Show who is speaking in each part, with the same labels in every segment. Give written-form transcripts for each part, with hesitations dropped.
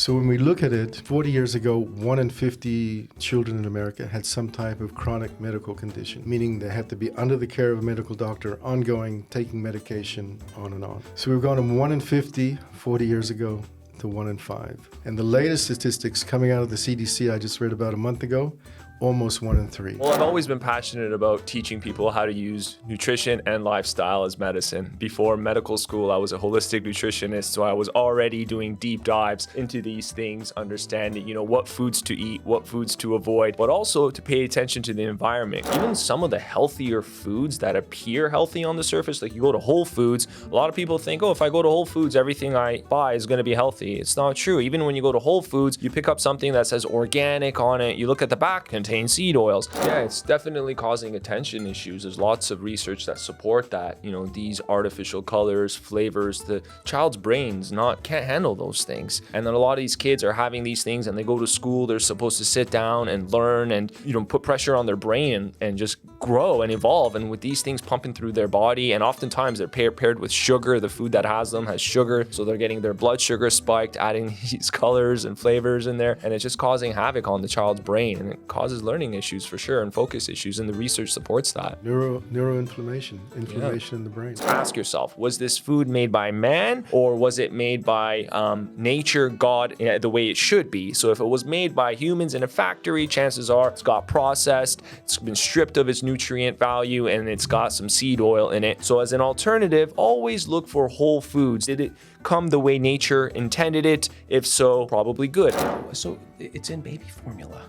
Speaker 1: So when we look at it, 40 years ago, 1 in 50 children in America had some type of chronic medical condition, meaning they had to be under the care of a medical doctor, ongoing, taking medication, on and on. So we've gone from 1 in 50, 40 years ago, to 1 in 5. And the latest statistics coming out of the CDC I just read about a month ago, almost 1 in 3.
Speaker 2: Well, I've always been passionate about teaching people how to use nutrition and lifestyle as medicine. Before medical school, I was a holistic nutritionist, so I was already doing deep dives into these things, understanding, what foods to eat, what foods to avoid, but also to pay attention to the environment. Even some of the healthier foods that appear healthy on the surface, like you go to Whole Foods, a lot of people think, if I go to Whole Foods, everything I buy is going to be healthy. It's not true. Even when you go to Whole Foods, you pick up something that says organic on it, you look at the back, contains seed oils. Yeah, it's definitely causing attention issues. There's lots of research that support that. These artificial colors, flavors, the child's brains can't handle those things. And then a lot of these kids are having these things and they go to school, they're supposed to sit down and learn and, put pressure on their brain and just grow and evolve. And with these things pumping through their body, and oftentimes they're paired with sugar, the food that has them has sugar. So they're getting their blood sugar spiked, adding these colors and flavors in there. And it's just causing havoc on the child's brain. And it causes learning issues for sure and focus issues. And the research supports that.
Speaker 1: Neuroinflammation in the brain.
Speaker 2: Ask yourself, was this food made by man or was it made by nature, God, the way it should be? So if it was made by humans in a factory, chances are it's got processed, it's been stripped of its nutrient value, and it's got some seed oil in it. So as an alternative, always look for whole foods. Did it come the way nature intended it? If so, probably good.
Speaker 3: So it's in baby formula.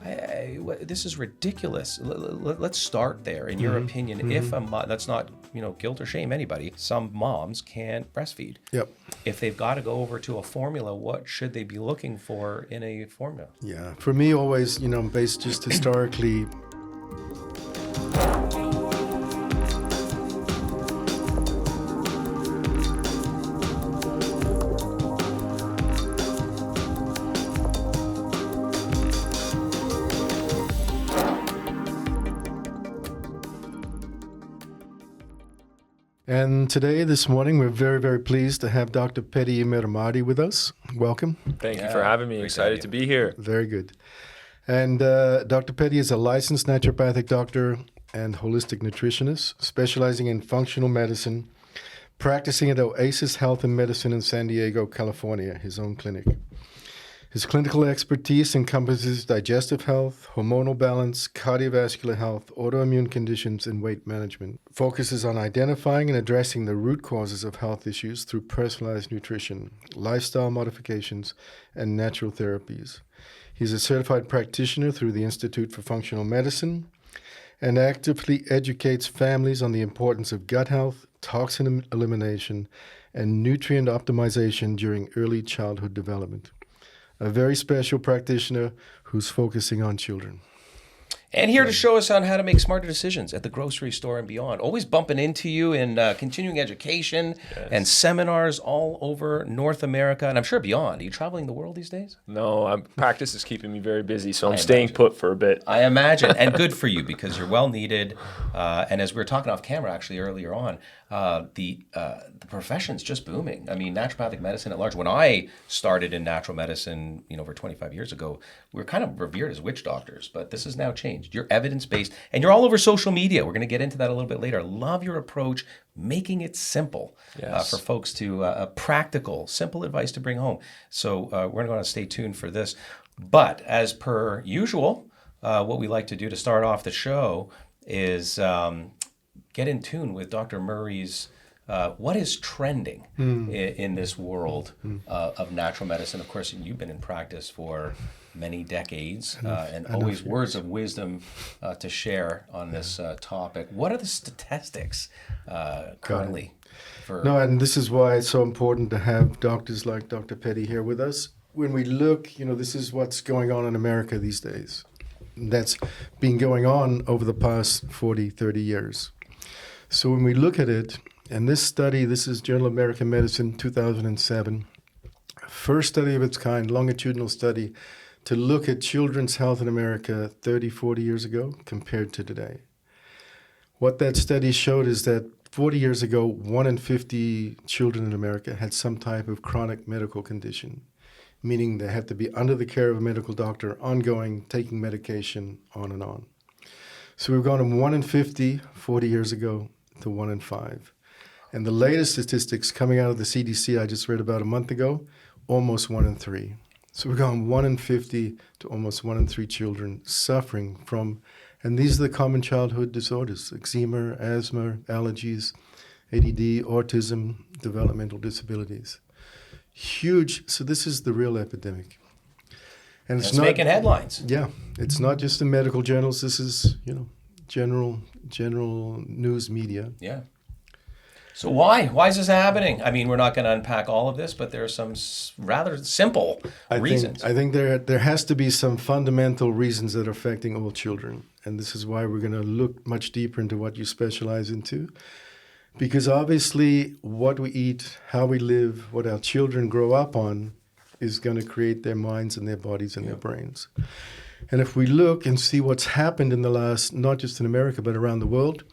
Speaker 3: This is ridiculous. Let's start there. In your opinion, if a mom, that's not guilt or shame anybody, some moms can't breastfeed.
Speaker 1: Yep.
Speaker 3: If they've got to go over to a formula, what should they be looking for in a formula?
Speaker 1: Yeah, for me, always, based just historically. And today, this morning, we're very, very pleased to have Dr. Pedi Mirdamadi with us. Welcome.
Speaker 2: Thank you for having me. Excited to be here.
Speaker 1: Very good. And Dr. Pedi is a licensed naturopathic doctor and holistic nutritionist, specializing in functional medicine, practicing at Oasis Health and Medicine in San Diego, California, his own clinic. His clinical expertise encompasses digestive health, hormonal balance, cardiovascular health, autoimmune conditions, and weight management. Focuses on identifying and addressing the root causes of health issues through personalized nutrition, lifestyle modifications, and natural therapies. He's a certified practitioner through the Institute for Functional Medicine and actively educates families on the importance of gut health, toxin elimination, and nutrient optimization during early childhood development. A very special practitioner who's focusing on children.
Speaker 3: And here to show us on how to make smarter decisions at the grocery store and beyond. Always bumping into you in continuing education and seminars all over North America, and I'm sure beyond. Are you traveling the world these days?
Speaker 2: No, practice is keeping me very busy, so I'm staying put for a bit.
Speaker 3: I imagine, and good for you because you're well needed. And as we were talking off camera actually earlier on, the profession's just booming. I mean, naturopathic medicine at large. When I started in natural medicine, over 25 years ago, we were kind of revered as witch doctors, but this has now changed. You're evidence-based, and you're all over social media. We're going to get into that a little bit later. Love your approach, making it simple for folks to practical, simple advice to bring home. So we're going to stay tuned for this. But as per usual, what we like to do to start off the show is get in tune with Dr. Murray's what is trending in this world of natural medicine. Of course, you've been in practice for many decades and always words of wisdom to share on this topic. What are the statistics currently?
Speaker 1: And this is why it's so important to have doctors like Dr. Pedi here with us. When we look, this is what's going on in America these days. That's been going on over the past 40, 30 years. So when we look at it, and this study, this is Journal of American Medicine, 2007, first study of its kind, longitudinal study, to look at children's health in America 30, 40 years ago compared to today. What that study showed is that 40 years ago, 1 in 50 children in America had some type of chronic medical condition, meaning they have to be under the care of a medical doctor, ongoing, taking medication, on and on. So we've gone from 1 in 50, 40 years ago, to 1 in 5. And the latest statistics coming out of the CDC I just read about a month ago, almost 1 in 3. So we've gone 1 in 50 to almost 1 in 3 children suffering from, and these are the common childhood disorders: eczema, asthma, allergies, ADD, autism, developmental disabilities. Huge. So this is the real epidemic. And
Speaker 3: It's making headlines.
Speaker 1: Yeah, it's not just in medical journals. This is, general news media.
Speaker 3: Yeah. So why? Why is this happening? I mean, we're not going to unpack all of this, but there are some rather simple reasons.
Speaker 1: I think there has to be some fundamental reasons that are affecting all children. And this is why we're going to look much deeper into what you specialize into. Because obviously what we eat, how we live, what our children grow up on is going to create their minds and their bodies and their brains. And if we look and see what's happened in the last, not just in America, but around the world,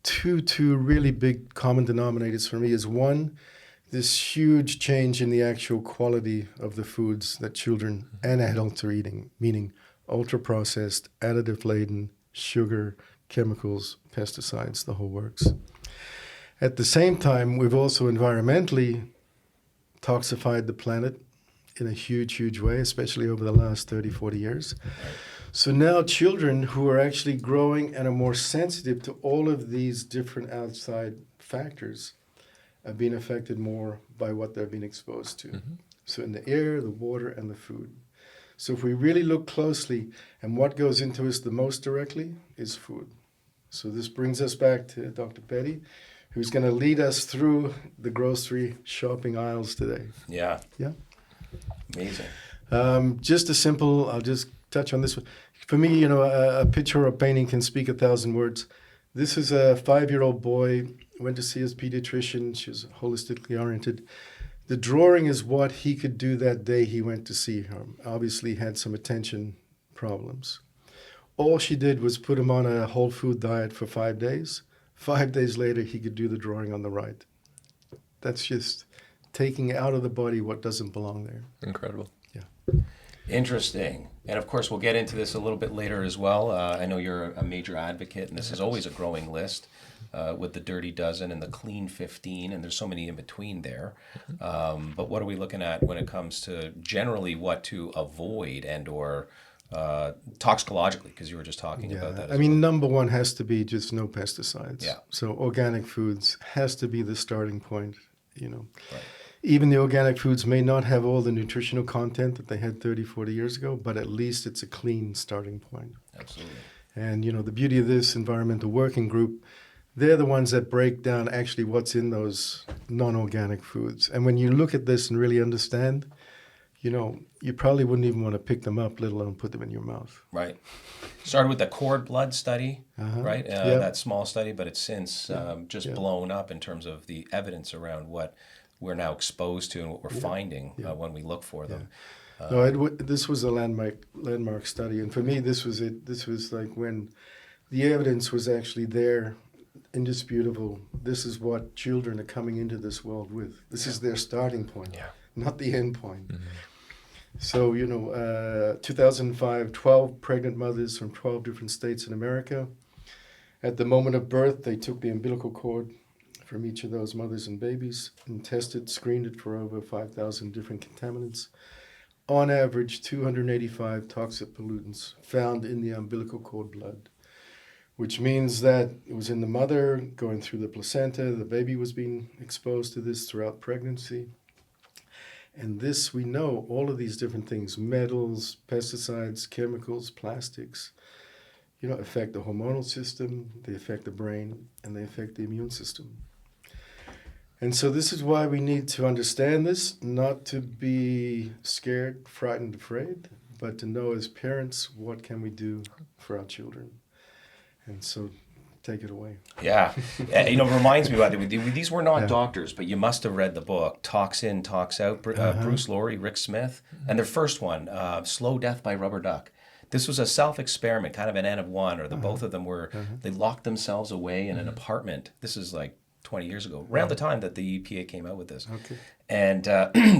Speaker 1: two really big common denominators for me is one, this huge change in the actual quality of the foods that children and adults are eating, meaning ultra-processed, additive-laden, sugar, chemicals, pesticides, the whole works. At the same time, we've also environmentally toxified the planet in a huge, huge way, especially over the last 30, 40 years. So now children who are actually growing and are more sensitive to all of these different outside factors are being affected more by what they're being exposed to. Mm-hmm. So in the air, the water, and the food. So if we really look closely, and what goes into us the most directly is food. So this brings us back to Dr. Pedi, who's going to lead us through the grocery shopping aisles today.
Speaker 3: Yeah.
Speaker 1: Yeah.
Speaker 3: Amazing.
Speaker 1: Just a simple, I'll just touch on this one. For me, a picture or a painting can speak 1,000 words. This is a 5-year-old boy, went to see his pediatrician. She was holistically oriented. The drawing is what he could do that day he went to see her. Obviously had some attention problems. All she did was put him on a whole food diet for 5 days. 5 days later, he could do the drawing on the right. That's just taking out of the body what doesn't belong there.
Speaker 2: Incredible.
Speaker 1: Yeah.
Speaker 3: Interesting. And of course, we'll get into this a little bit later as well. I know you're a major advocate, and this is always a growing list with the Dirty Dozen and the Clean 15, and there's so many in between there. But what are we looking at when it comes to generally what to avoid and or toxicologically, because you were just talking about that.
Speaker 1: I mean, number one has to be just no pesticides.
Speaker 3: Yeah.
Speaker 1: So organic foods has to be the starting point, Right.
Speaker 3: Even
Speaker 1: Even the organic foods may not have all the nutritional content that they had 30, 40 years ago, but at least it's a clean starting point.
Speaker 3: Absolutely.
Speaker 1: And, the beauty of this environmental working group, they're the ones that break down actually what's in those non-organic foods. And when you look at this and really understand, you probably wouldn't even want to pick them up, let alone put them in your mouth.
Speaker 3: Right. Started with the cord blood study, right?
Speaker 1: Yep.
Speaker 3: That small study, but it's since just blown up in terms of the evidence around what we're now exposed to and what we're finding when we look for them.
Speaker 1: No, this was a landmark study. And for me, this was it. This was like when the evidence was actually there, indisputable. This is what children are coming into this world with. This is their starting point, not the end point. Mm-hmm. So, 2005, 12 pregnant mothers from 12 different states in America. At the moment of birth, they took the umbilical cord from each of those mothers and babies and screened it for over 5,000 different contaminants. On average, 285 toxic pollutants found in the umbilical cord blood, which means that it was in the mother, going through the placenta, the baby was being exposed to this throughout pregnancy. And this, we know, all of these different things, metals, pesticides, chemicals, plastics, affect the hormonal system, they affect the brain, and they affect the immune system. And so this is why we need to understand this, not to be scared, frightened, afraid, but to know as parents, what can we do for our children? And so take it away.
Speaker 3: Yeah. Reminds me, by the way, these were not doctors, but you must have read the book, Toxin, Tox Out, Bruce Laurie, Rick Smith. And their first one, Slow Death by Rubber Duck. This was a self-experiment, kind of an N of one, or both of them were, they locked themselves away in an apartment. This is like 20 years ago, around the time that the EPA came out with this.
Speaker 1: Okay.
Speaker 3: And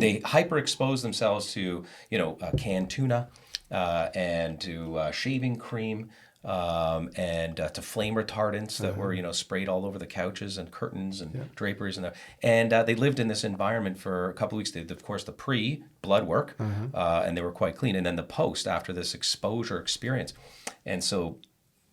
Speaker 3: they hyper-exposed themselves to, canned tuna and to shaving cream and to flame retardants that were, sprayed all over the couches and curtains and draperies and they lived in this environment for a couple of weeks. They did, of course, the pre-blood work, and they were quite clean, and then the post after this exposure experience, and so.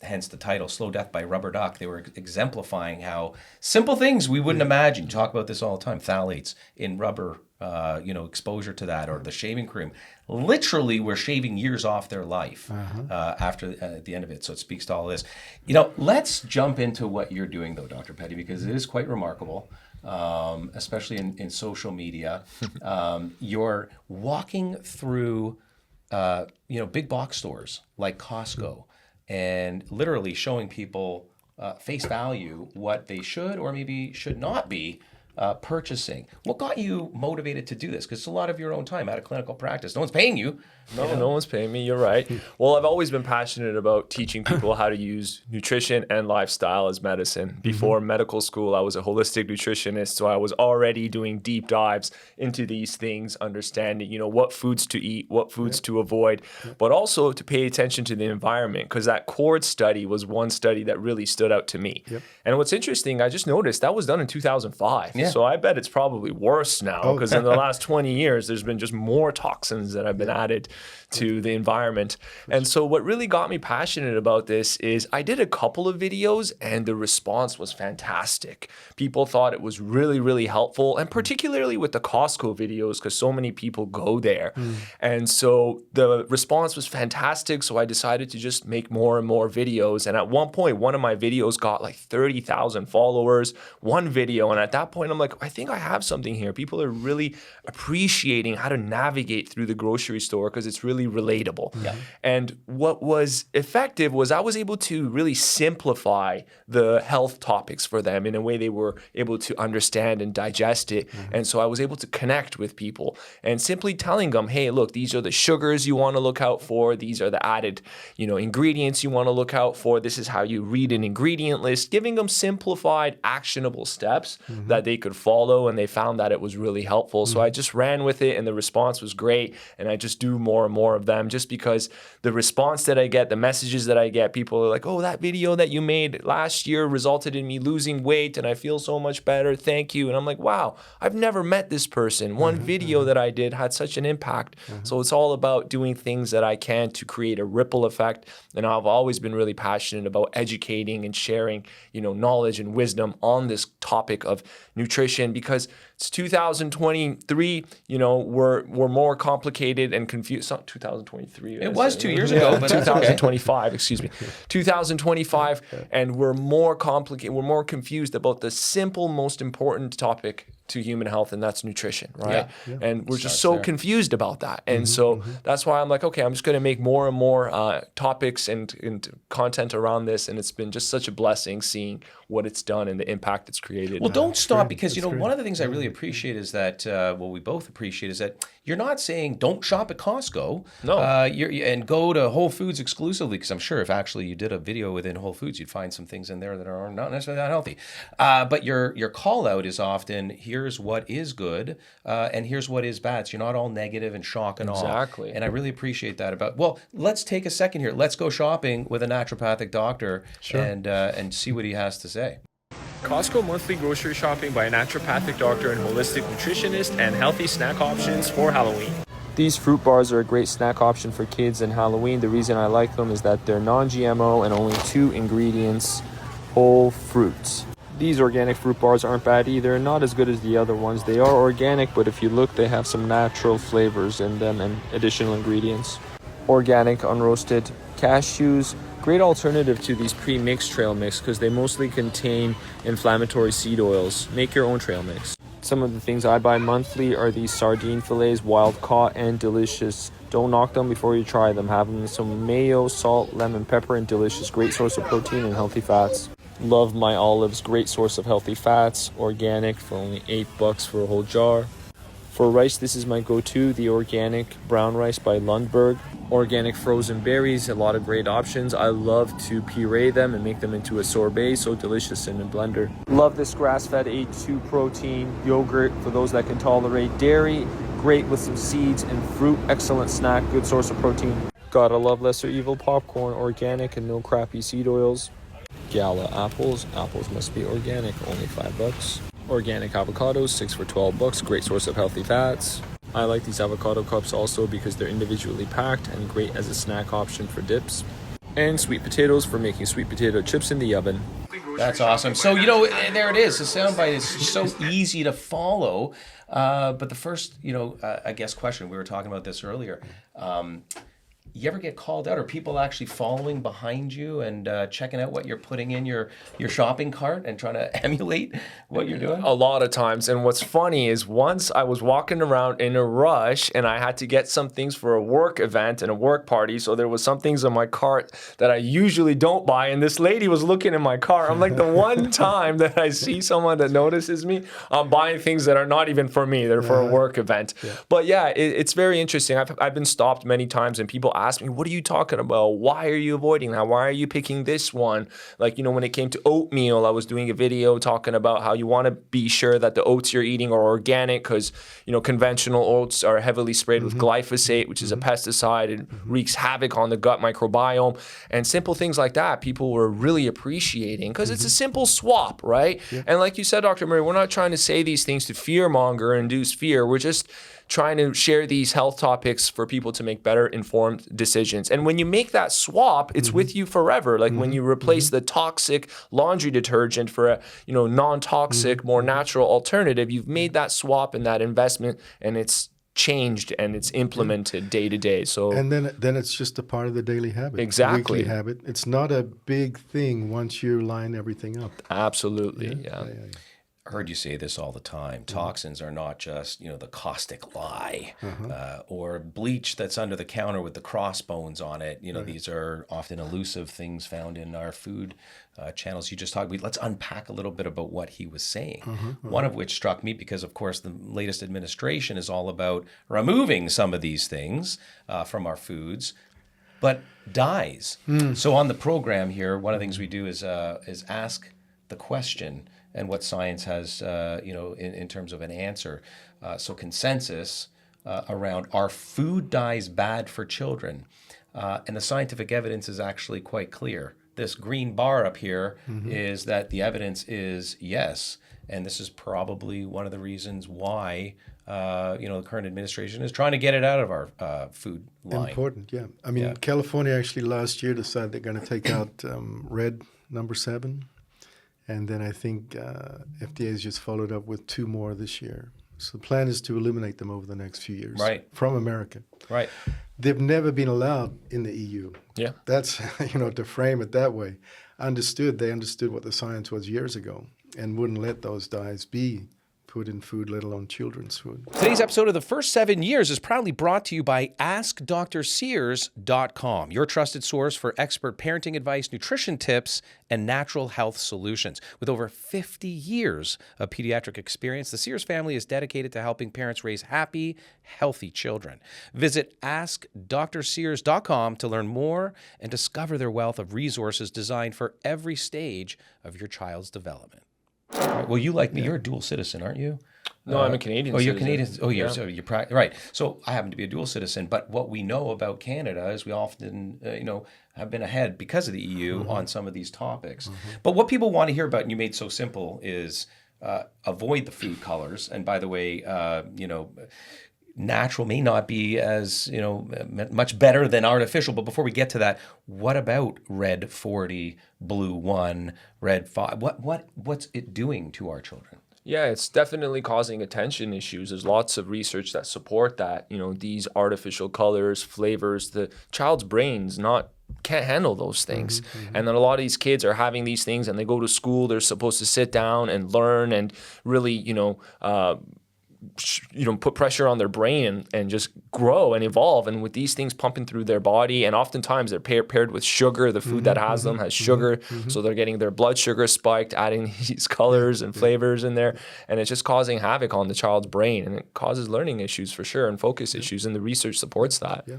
Speaker 3: Hence the title, Slow Death by Rubber Duck. They were exemplifying how simple things we wouldn't imagine. You talk about this all the time, phthalates in rubber, exposure to that, or the shaving cream. Literally, we're shaving years off their life after at the end of it. So it speaks to all this. Let's jump into what you're doing, though, Dr. Pedi, because it is quite remarkable, especially in social media. You're walking through, big box stores like Costco, and literally showing people face value what they should or maybe should not be purchasing. What got you motivated to do this? Because it's a lot of your own time out of clinical practice. No one's paying you.
Speaker 2: No one's paying me. You're right. Well, I've always been passionate about teaching people how to use nutrition and lifestyle as medicine. Before medical school, I was a holistic nutritionist, so I was already doing deep dives into these things, understanding, what foods to eat, what foods to avoid, but also to pay attention to the environment, because that cord study was one study that really stood out to me. And what's interesting, I just noticed that was done in 2005. So I bet it's probably worse now, because in the last 20 years, there's been just more toxins that have been added to the environment. And so what really got me passionate about this is I did a couple of videos and the response was fantastic. People thought it was really, really helpful, and particularly with the Costco videos, because so many people go there. And so the response was fantastic. So I decided to just make more and more videos. And at one point, one of my videos got like 30,000 followers, one video. And at that point, I'm like, I think I have something here. People are really appreciating how to navigate through the grocery store because it's really relatable. And what was effective was I was able to really simplify the health topics for them in a way they were able to understand and digest it. And so I was able to connect with people and simply telling them, hey, look, these are the sugars you want to look out for. These are the added, ingredients you want to look out for. This is how you read an ingredient list, giving them simplified, actionable steps that they could follow. And they found that it was really helpful. So I just ran with it and the response was great. And I just do more and more of them just because the response that I get, the messages that I get, people are like, oh, that video that you made last year resulted in me losing weight and I feel so much better. Thank you. And I'm like, wow, I've never met this person. One video that I did had such an impact. So it's all about doing things that I can to create a ripple effect. And I've always been really passionate about educating and sharing, knowledge and wisdom on this topic of nutrition, because it's 2023, we're more complicated and confused. Not 2023.
Speaker 3: It was 2 years ago, but
Speaker 2: 2025, excuse me. 2025, and we're more complicated, we're more confused about the simple, most important topic to human health, and that's nutrition, right? And we're just so confused about that. And so that's why I'm like, okay, I'm just going to make more and more topics and content around this. And it's been just such a blessing seeing what it's done and the impact it's created.
Speaker 3: Well, don't stop, because, one of the things I really appreciate is that, we both appreciate is that you're not saying don't shop at Costco.
Speaker 2: No.
Speaker 3: And go to Whole Foods exclusively, because I'm sure if actually you did a video within Whole Foods, you'd find some things in there that are not necessarily that healthy. But your call out is often, here's what is good, and here's what is bad. So you're not all negative and shock and awe.
Speaker 2: Exactly.
Speaker 3: And I really appreciate that let's take a second here. Let's go shopping with a naturopathic doctor and see what he has to say.
Speaker 2: Costco monthly grocery shopping by a naturopathic doctor and holistic nutritionist, and healthy snack options for Halloween. These fruit bars are a great snack option for kids in Halloween. The reason I like them is that they're non-GMO and only 2 ingredients, whole fruits. These organic fruit bars aren't bad either, not as good as the other ones. They are organic, but if you look, they have some natural flavors in them and additional ingredients. Organic unroasted cashews, great alternative to these pre-mixed trail mix because they mostly contain inflammatory seed oils. Make your own trail mix. Some of the things I buy monthly are these sardine fillets, wild caught and delicious. Don't knock them before you try them. Have them with some mayo, salt, lemon, pepper, and delicious. Great source of protein and healthy fats. Love my olives, great source of healthy fats. Organic for only $8 for a whole jar. For rice, this is my go-to, the organic brown rice by Lundberg. Organic frozen berries, a lot of great options. I love to puree them and make them into a sorbet, so delicious in a blender. Love this grass-fed A2 protein yogurt for those that can tolerate dairy. Great with some seeds and fruit, excellent snack, good source of protein. Gotta love Lesser Evil popcorn, organic and no crappy seed oils. Gala apples must be organic, only $5. Organic avocados, 6 for $12, great source of healthy fats. I like these avocado cups also because they're individually packed and great as a snack option for dips. And sweet potatoes for making sweet potato chips in the oven.
Speaker 3: That's awesome. So, there it is. The soundbite is so easy to follow. But the first, I guess question, we were talking about this earlier. You ever get called out? Are people actually following behind you and checking out what you're putting in your shopping cart and trying to emulate what you're doing?
Speaker 2: A lot of times. And what's funny is once I was walking around in a rush and I had to get some things for a work event and a work party. So there was some things in my cart that I usually don't buy. And this lady was looking in my cart. I'm like, the one time that I see someone that notices me, I'm buying things that are not even for me. They're for a work event. Yeah. But yeah, it's very interesting. I've been stopped many times and people ask me, what are you talking about? Why are you avoiding that? Why are you picking this one? Like, when it came to oatmeal, I was doing a video talking about how you want to be sure that the oats you're eating are organic because, conventional oats are heavily sprayed with glyphosate, which is a pesticide. It wreaks havoc on the gut microbiome. And simple things like that, people were really appreciating because it's a simple swap, right? Yeah. And like you said, Dr. Murray, we're not trying to say these things to fearmonger or induce fear. We're just trying to share these health topics for people to make better informed decisions. And when you make that swap, it's with you forever. Like when you replace the toxic laundry detergent for a non-toxic, more natural alternative, you've made that swap and that investment, and it's changed and it's implemented day to day. So
Speaker 1: and then it's just a part of the daily habit.
Speaker 2: Exactly.
Speaker 1: Weekly habit. It's not a big thing once you line everything up.
Speaker 2: Absolutely. Yeah.
Speaker 3: I heard you say this all the time. Toxins are not just, the caustic lye or bleach that's under the counter with the crossbones on it. These are often elusive things found in our food channels. You just talked. Let's unpack a little bit about what he was saying. One of which struck me because, of course, the latest administration is all about removing some of these things from our foods. But dyes. So on the program here, one of the things we do is ask the question and what science has, in terms of an answer. So consensus around, are food dyes bad for children? And the scientific evidence is actually quite clear. This green bar up here is that the evidence is yes. And this is probably one of the reasons why, the current administration is trying to get it out of our food line.
Speaker 1: Important, yeah. I mean, California actually last year decided they're going to take out red number 7. And then I think FDA has just followed up with 2 more this year. So the plan is to eliminate them over the next few years from America.
Speaker 3: Right.
Speaker 1: They've never been allowed in the EU.
Speaker 2: Yeah.
Speaker 1: That's, to frame it that way. They understood what the science was years ago and wouldn't let those dyes be put in food, let alone children's food.
Speaker 3: Today's episode of The First 7 Years is proudly brought to you by AskDrSears.com, your trusted source for expert parenting advice, nutrition tips, and natural health solutions. With over 50 years of pediatric experience, the Sears family is dedicated to helping parents raise happy, healthy children. Visit AskDrSears.com to learn more and discover their wealth of resources designed for every stage of your child's development. Right. Well, you like me. You're a dual citizen, aren't you?
Speaker 2: No, I'm a Canadian citizen.
Speaker 3: You're Canadian. Oh, yeah. So you're right. So I happen to be a dual citizen. But what we know about Canada is we often, have been ahead because of the EU on some of these topics. But what people want to hear about, and you made so simple, is avoid the food colors. And by the way, natural may not be as, much better than artificial. But before we get to that, what about red 40, blue 1, red 5? What's it doing to our children?
Speaker 2: Yeah, it's definitely causing attention issues. There's lots of research that support that. These artificial colors, flavors, the child's brain's can't handle those things. And then a lot of these kids are having these things and they go to school, they're supposed to sit down and learn and really, put pressure on their brain and just grow and evolve. And with these things pumping through their body, and oftentimes they're paired with sugar. The food that has them has sugar, so they're getting their blood sugar spiked, adding these colors and flavors in there, and it's just causing havoc on the child's brain, and it causes learning issues for sure and focus issues. And the research supports that.
Speaker 1: Yeah.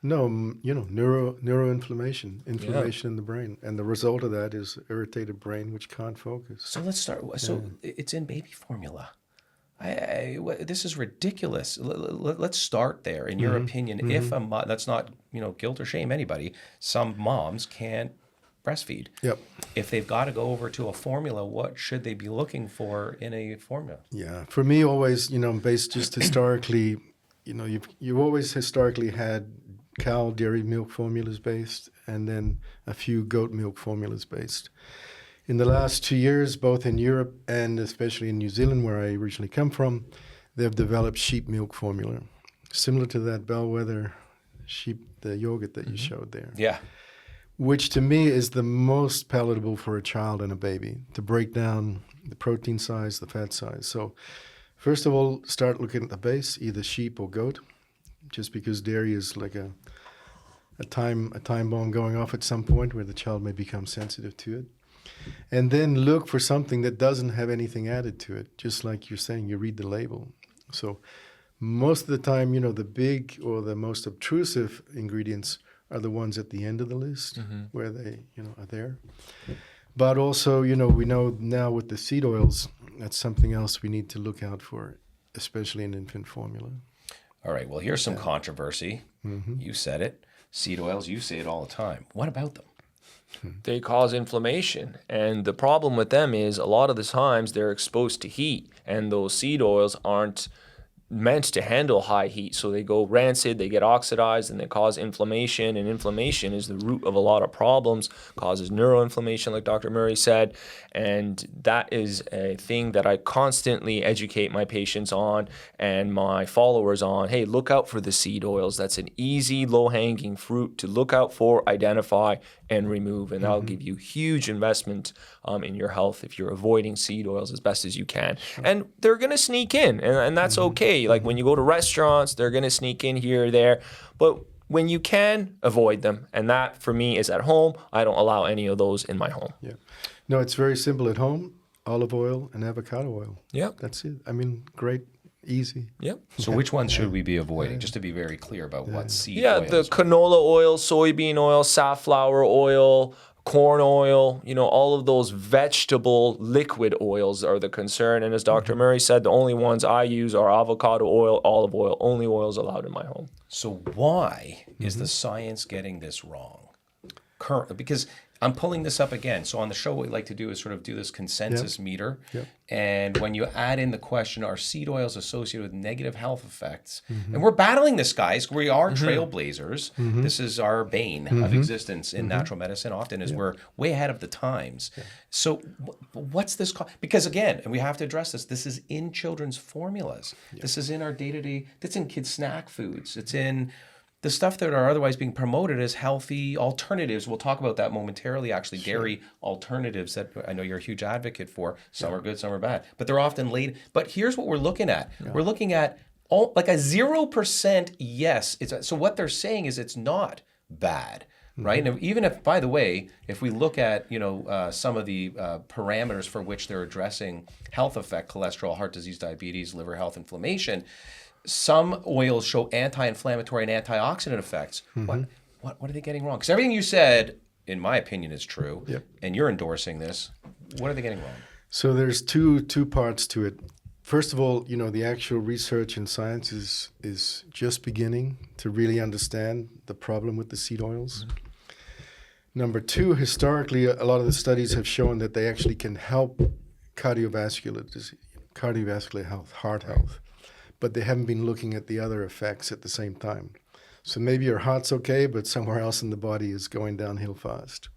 Speaker 1: No, neuroinflammation, inflammation in the brain, and the result of that is irritated brain, which can't focus.
Speaker 3: So let's start. So it's in baby formula. This is ridiculous. Let's start there. In your opinion, if that's not guilt or shame anybody, some moms can't breastfeed.
Speaker 1: Yep.
Speaker 3: If they've got to go over to a formula, what should they be looking for in a formula?
Speaker 1: Yeah, for me, always based just historically, you've always historically had cow dairy milk formulas based, and then a few goat milk formulas based. In the last 2 years, both in Europe and especially in New Zealand, where I originally come from, they've developed sheep milk formula, similar to that Bellwether sheep, the yogurt that you showed there.
Speaker 3: Yeah.
Speaker 1: Which to me is the most palatable for a child and a baby, to break down the protein size, the fat size. So first of all, start looking at the base, either sheep or goat, just because dairy is like a time bomb going off at some point where the child may become sensitive to it. And then look for something that doesn't have anything added to it. Just like you're saying, you read the label. So most of the time, the big or the most obtrusive ingredients are the ones at the end of the list where they, are there. But also, we know now with the seed oils, that's something else we need to look out for, especially in infant formula.
Speaker 3: All right. Well, here's some controversy. You said it. Seed oils, you say it all the time. What about them?
Speaker 2: They cause inflammation. And the problem with them is a lot of the times they're exposed to heat, and those seed oils aren't meant to handle high heat. So they go rancid, they get oxidized, and they cause inflammation. And inflammation is the root of a lot of problems, causes neuroinflammation, like Dr. Murray said. And that is a thing that I constantly educate my patients on and my followers on. Hey, look out for the seed oils. That's an easy, low-hanging fruit to look out for, identify, and remove. And that'll give you huge investment in your health if you're avoiding seed oils as best as you can. And they're going to sneak in, and that's okay. Like when you go to restaurants, they're going to sneak in here or there. But when you can, avoid them. And that, for me, is at home. I don't allow any of those in my home.
Speaker 1: Yeah. No, it's very simple at home. Olive oil and avocado oil.
Speaker 2: Yep.
Speaker 1: That's it. I mean, great, easy.
Speaker 2: Yep.
Speaker 3: So which ones should we be avoiding? Just to be very clear about what seed oils.
Speaker 2: The canola oil, soybean oil, safflower oil, corn oil, all of those vegetable liquid oils are the concern. And as Dr. Murray said, the only ones I use are avocado oil, olive oil, only oils allowed in my home.
Speaker 3: So why is the science getting this wrong? Currently, because I'm pulling this up again. So on the show, what we like to do is sort of do this consensus meter.
Speaker 1: Yep.
Speaker 3: And when you add in the question, are seed oils associated with negative health effects? And we're battling this, guys. We are trailblazers. This is our bane of existence in natural medicine, often is we're way ahead of the times. So what's this? Because again, and we have to address this is in children's formulas. This is in our day-to-day, that's in kids' snack foods. It's in the stuff that are otherwise being promoted as healthy alternatives. We'll talk about that momentarily, actually, dairy alternatives that I know you're a huge advocate for. Some are good, some are bad. But they're often late. But here's what we're looking at. We're looking at like a 0% yes. So what they're saying is it's not bad, right? And even if, by the way, if we look at some of the parameters for which they're addressing health effect, cholesterol, heart disease, diabetes, liver health, inflammation, some oils show anti-inflammatory and antioxidant effects. What are they getting wrong? Because everything you said, in my opinion, is true, and you're endorsing this. What are they getting wrong?
Speaker 1: So there's two parts to it. First of all, the actual research and science is just beginning to really understand the problem with the seed oils. Number two, historically, a lot of the studies have shown that they actually can help cardiovascular health, heart health. But they haven't been looking at the other effects at the same time. So maybe your heart's okay, but somewhere else in the body is going downhill fast.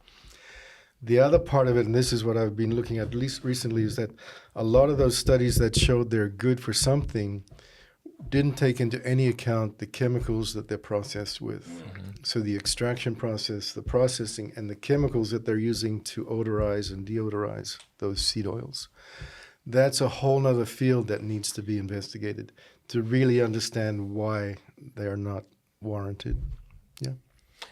Speaker 1: The other part of it, and this is what I've been looking at least recently, is that a lot of those studies that showed they're good for something didn't take into any account the chemicals that they're processed with. So the extraction process, the processing, and the chemicals that they're using to odorize and deodorize those seed oils. that's a whole nother field that needs to be investigated to really understand why they are not warranted. Yeah.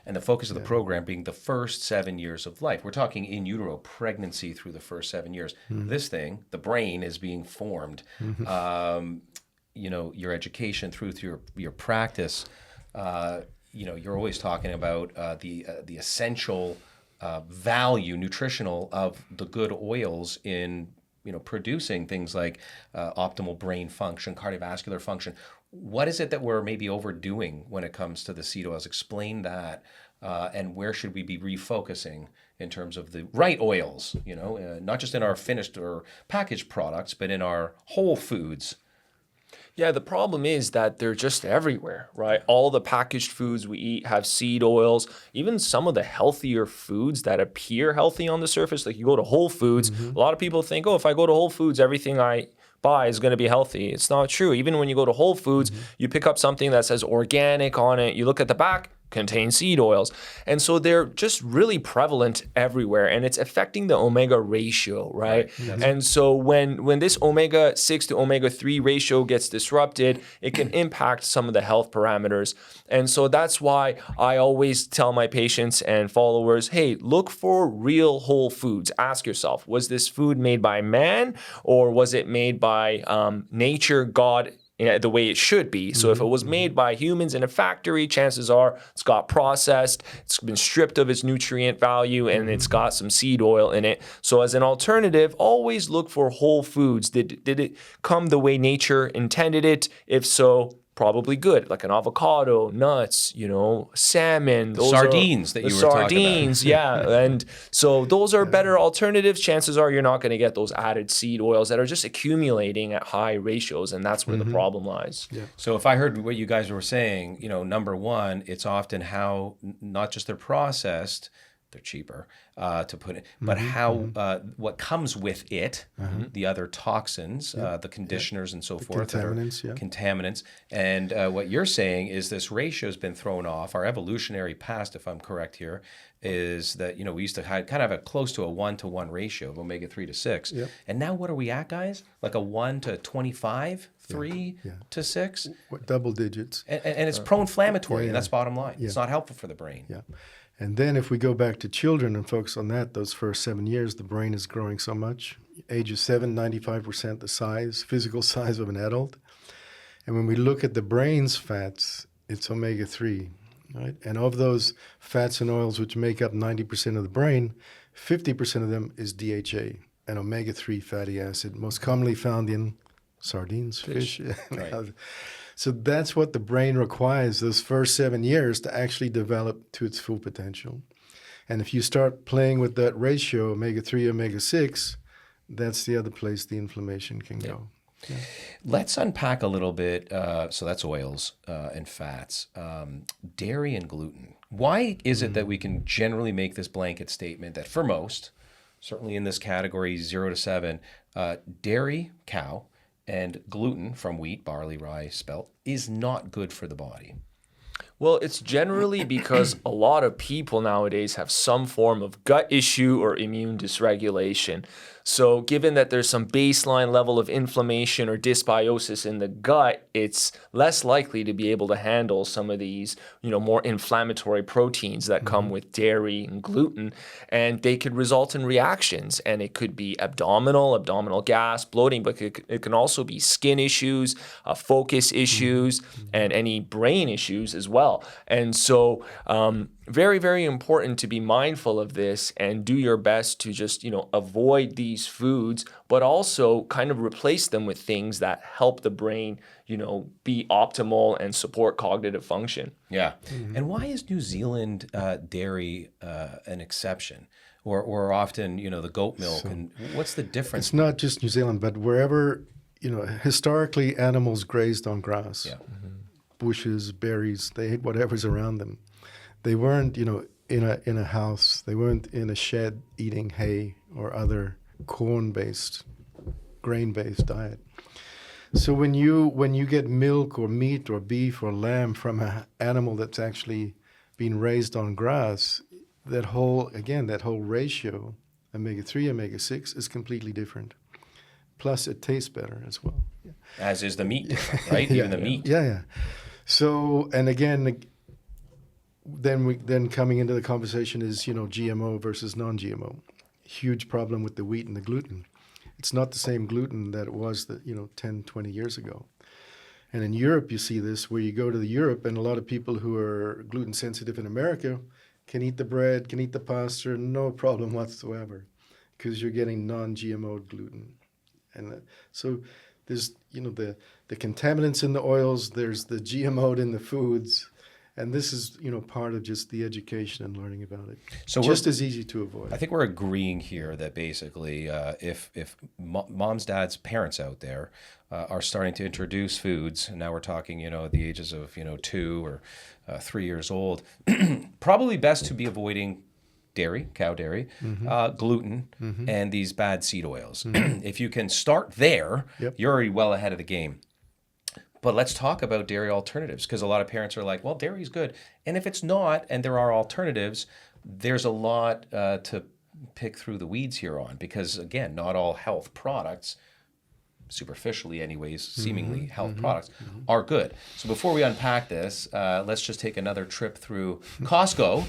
Speaker 3: And the focus of the program being the first 7 years of life. We're talking in utero pregnancy through the first 7 years. This thing, the brain, is being formed. Your education through your practice, you're always talking about the essential value, nutritional, of the good oils in producing things like optimal brain function, cardiovascular function. What is it that we're maybe overdoing when it comes to the seed oils? Explain that, and where should we be refocusing in terms of the right oils? Not just in our finished or packaged products, but in our whole foods.
Speaker 2: Yeah, the problem is that they're just everywhere, right? All the packaged foods we eat have seed oils. Even some of the healthier foods that appear healthy on the surface, like you go to Whole Foods, a lot of people think, oh, if I go to Whole Foods, everything I buy is going to be healthy. It's not true. Even when you go to Whole Foods, you pick up something that says organic on it. You look at the back, contain seed oils. And so they're just really prevalent everywhere, and it's affecting the omega ratio, right? And so when this omega 6 to omega 3 ratio gets disrupted, it can impact some of the health parameters. And so that's why I always tell my patients and followers, hey, look for real whole foods. Ask yourself, was this food made by man, or was it made by nature, God, the way it should be? So if it was made by humans in a factory, chances are it's got processed, it's been stripped of its nutrient value, and it's got some seed oil in it. So as an alternative, always look for whole foods. Did it come the way nature intended it? If so, probably good, like an avocado, nuts, salmon, those
Speaker 3: sardines that you were talking about.
Speaker 2: Sardines, yeah. And so those are better alternatives. Chances are you're not going to get those added seed oils that are just accumulating at high ratios, and that's where the problem lies.
Speaker 1: Yeah.
Speaker 3: So if I heard what you guys were saying, number one, it's often how not just they're processed, they're cheaper to put in, but how what comes with it, the other toxins, the conditioners and so forth, contaminants. And what you're saying is this ratio has been thrown off. Our evolutionary past, if I'm correct here, is that we used to kind of have a close to a 1-to-1 ratio of omega 3 to 6, and now what are we at, guys? Like a 1 to 25, 3 to 6,
Speaker 1: double digits,
Speaker 3: and it's pro-inflammatory, and that's bottom line. It's not helpful for the brain.
Speaker 1: Yeah. And then if we go back to children and focus on that, those first 7 years, the brain is growing so much. Age of 7, 95% the size, physical size of an adult. And when we look at the brain's fats, it's omega-3, right? And of those fats and oils which make up 90% of the brain, 50% of them is DHA, an omega-3 fatty acid, most commonly found in sardines, fish.
Speaker 3: Right.
Speaker 1: So that's what the brain requires those first 7 years to actually develop to its full potential. And if you start playing with that ratio, omega-3, omega-6, that's the other place the inflammation can go. Yeah.
Speaker 3: Let's unpack a little bit. So that's oils and fats, dairy and gluten. Why is it that we can generally make this blanket statement that for most, certainly in this category 0 to 7, dairy, cow, and gluten from wheat, barley, rye, spelt is not good for the body?
Speaker 2: Well, it's generally because a lot of people nowadays have some form of gut issue or immune dysregulation. So given that there's some baseline level of inflammation or dysbiosis in the gut, it's less likely to be able to handle some of these, more inflammatory proteins that come with dairy and gluten, and they could result in reactions. And it could be abdominal gas, bloating, but it can also be skin issues, focus issues, and any brain issues as well. And so very, very important to be mindful of this and do your best to just, avoid these foods, but also kind of replace them with things that help the brain, be optimal and support cognitive function.
Speaker 3: Yeah. And why is New Zealand dairy an exception? Or often, the goat milk? And what's the difference?
Speaker 1: It's not just New Zealand, but wherever, historically animals grazed on grass.
Speaker 3: Yeah.
Speaker 1: Bushes, berries, they ate whatever's around them. They weren't, in a house. They weren't in a shed eating hay or other corn-based, grain-based diet. So when you get milk or meat or beef or lamb from an animal that's actually been raised on grass, that whole ratio, omega-3, omega-6, is completely different. Plus, it tastes better as well. Yeah.
Speaker 3: As is the meat, right? Even the meat.
Speaker 1: Yeah. So, and again, then coming into the conversation is, GMO versus non-GMO. Huge problem with the wheat and the gluten. It's not the same gluten that it was 10, 20 years ago. And in Europe, you see this, where you go to Europe, and a lot of people who are gluten sensitive in America can eat the bread, can eat the pasta, no problem whatsoever, because you're getting non-GMO gluten. And so there's, the contaminants in the oils, there's the GMO in the foods, and this is, part of just the education and learning about it. So just as easy to avoid.
Speaker 3: I think we're agreeing here that basically if moms, dads, parents out there are starting to introduce foods, and now we're talking, at the ages of, 2 or 3 years old, probably best to be avoiding dairy, cow dairy, gluten, and these bad seed oils. If you can start there, you're already well ahead of the game. But let's talk about dairy alternatives, because a lot of parents are like, well, dairy's good. And if it's not, and there are alternatives, there's a lot to pick through the weeds here on, because, again, not all health products, superficially anyways, seemingly health products, are good. So before we unpack this, let's just take another trip through Costco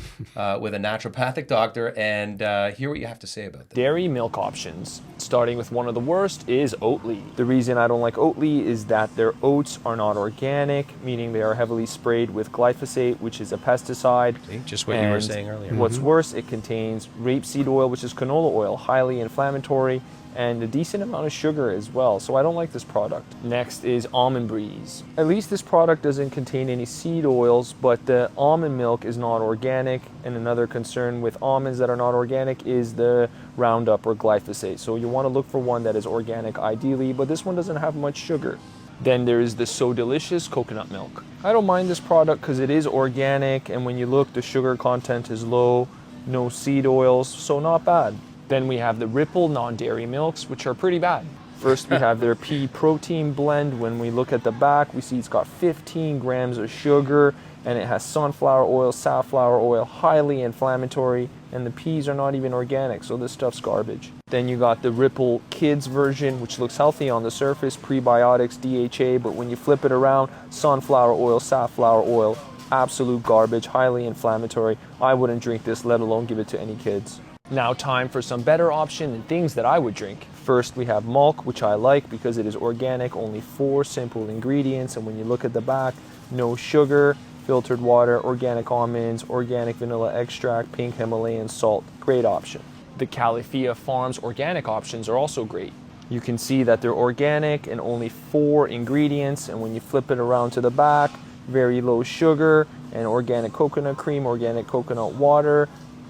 Speaker 3: with a naturopathic doctor and hear what you have to say about that.
Speaker 2: Dairy milk options, starting with one of the worst, is Oatly. The reason I don't like Oatly is that their oats are not organic, meaning they are heavily sprayed with glyphosate, which is a pesticide.
Speaker 3: See, just what you were saying earlier.
Speaker 2: What's worse, it contains rapeseed oil, which is canola oil, highly inflammatory, and a decent amount of sugar as well, so I don't like this product. Next is Almond Breeze. At least this product doesn't contain any seed oils, but the almond milk is not organic, and another concern with almonds that are not organic is the Roundup or glyphosate. So you want to look for one that is organic ideally, but this one doesn't have much sugar. Then there is the So Delicious coconut milk. I don't mind this product because it is organic, and when you look, the sugar content is low, no seed oils, so not bad. Then we have the Ripple non-dairy milks, which are pretty bad. First, we have their pea protein blend. When we look at the back, we see it's got 15 grams of sugar, and it has sunflower oil, safflower oil, highly inflammatory, and the peas are not even organic, so this stuff's garbage. Then you got the Ripple Kids version, which looks healthy on the surface, prebiotics, DHA, but when you flip it around, sunflower oil, safflower oil, absolute garbage, highly inflammatory. I wouldn't drink this, let alone give it to any kids. Now time for some better option and things that I would drink. First, we have Milk, which I like because it is organic, only 4 simple ingredients, and when you look at the back, no sugar, filtered water, organic almonds, organic vanilla extract, pink Himalayan salt. Great option. The Califia Farms organic options are also great. You can see that they're organic and only 4 ingredients, and when you flip it around to the back, very low sugar and organic coconut cream, organic coconut water,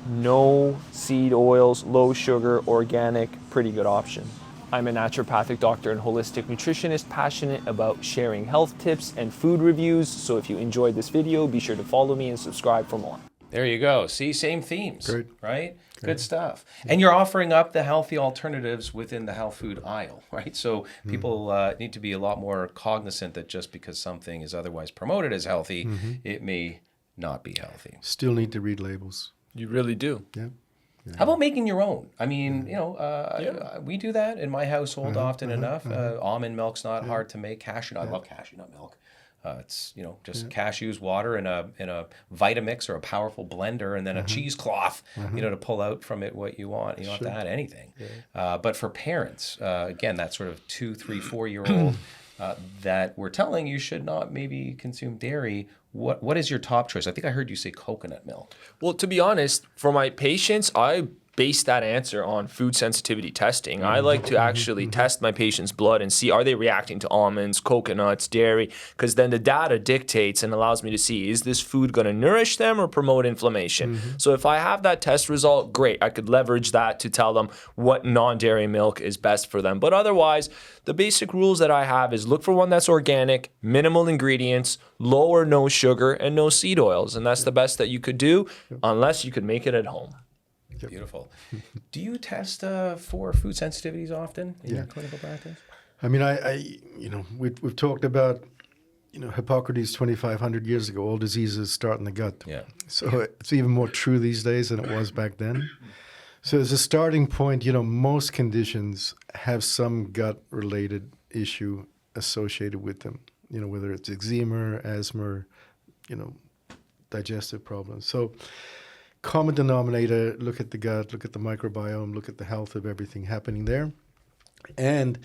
Speaker 2: no seed oils, low sugar, organic, pretty good option. I'm a naturopathic doctor and holistic nutritionist passionate about sharing health tips and food reviews, so if you enjoyed this video, be sure to follow me and subscribe for more.
Speaker 3: There you go. See, same themes,
Speaker 1: Great.
Speaker 3: Right? Good stuff. And you're offering up the healthy alternatives within the health food aisle, right? So people need to be a lot more cognizant that just because something is otherwise promoted as healthy, it may not be healthy.
Speaker 1: Still need to read labels.
Speaker 2: You really do.
Speaker 1: Yeah.
Speaker 3: How about making your own? I mean, we do that in my household often enough. Almond milk's not hard to make. Cashew nut, I love cashew nut milk. It's just cashews, water in a Vitamix or a powerful blender, and then a cheesecloth, to pull out from it what you want. You don't have to add anything. But for parents, again, that sort of 2, 3, 4-year-old that we're telling you should not maybe consume dairy. What is your top choice? I think I heard you say coconut milk.
Speaker 2: Well, to be honest, for my patients, I base that answer on food sensitivity testing. I like to actually test my patient's blood and see, are they reacting to almonds, coconuts, dairy? Because then the data dictates and allows me to see, is this food going to nourish them or promote inflammation? So if I have that test result, great. I could leverage that to tell them what non-dairy milk is best for them. But otherwise, the basic rules that I have is look for one that's organic, minimal ingredients, low or no sugar, and no seed oils. And that's the best that you could do, unless you could make it at home.
Speaker 3: Beautiful. Do you test for food sensitivities often in your clinical practice?
Speaker 1: I mean, we've talked about, Hippocrates 2,500 years ago, all diseases start in the gut.
Speaker 3: Yeah.
Speaker 1: So it's even more true these days than it was back then. So as a starting point, most conditions have some gut-related issue associated with them, whether it's eczema, asthma, digestive problems. So common denominator, look at the gut, look at the microbiome, look at the health of everything happening there. And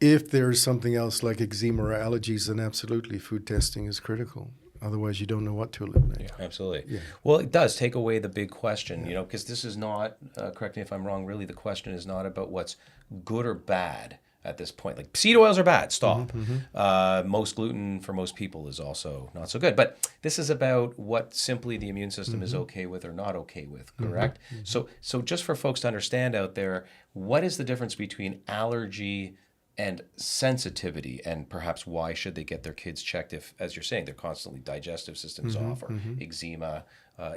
Speaker 1: if there's something else like eczema or allergies, then absolutely food testing is critical. Otherwise, you don't know what to eliminate.
Speaker 3: Yeah, absolutely. Yeah. Well, it does take away the big question, because this is not, correct me if I'm wrong, really the question is not about what's good or bad at this point. Like seed oils are bad, stop. Most gluten for most people is also not so good. But this is about what simply the immune system is okay with or not okay with, correct? So just for folks to understand out there, what is the difference between allergy and sensitivity, and perhaps why should they get their kids checked if, as you're saying, their constantly digestive system's off, or eczema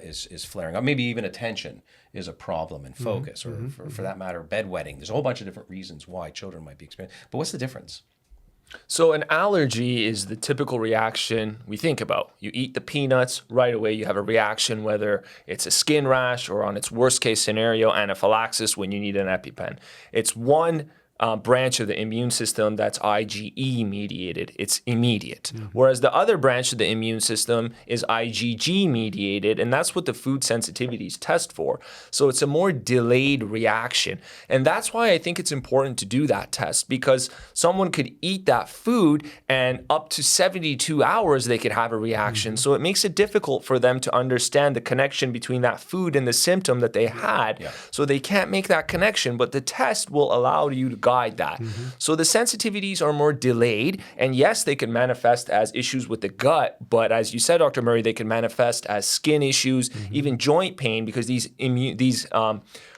Speaker 3: is flaring up, maybe even attention is a problem and focus, or for that matter, bedwetting. There's a whole bunch of different reasons why children might be experiencing. But what's the difference?
Speaker 2: So an allergy is the typical reaction we think about. You eat the peanuts, right away you have a reaction, whether it's a skin rash or, on its worst case scenario, anaphylaxis when you need an EpiPen. It's one branch of the immune system that's IgE mediated. It's immediate. Whereas the other branch of the immune system is IgG mediated, and that's what the food sensitivities test for. So it's a more delayed reaction. And that's why I think it's important to do that test, because someone could eat that food and up to 72 hours they could have a reaction. So it makes it difficult for them to understand the connection between that food and the symptom that they had. So they can't make that connection, but the test will allow you to guide that. So the sensitivities are more delayed, and yes, they can manifest as issues with the gut, but as you said, Dr. Murray, they can manifest as skin issues, even joint pain, because these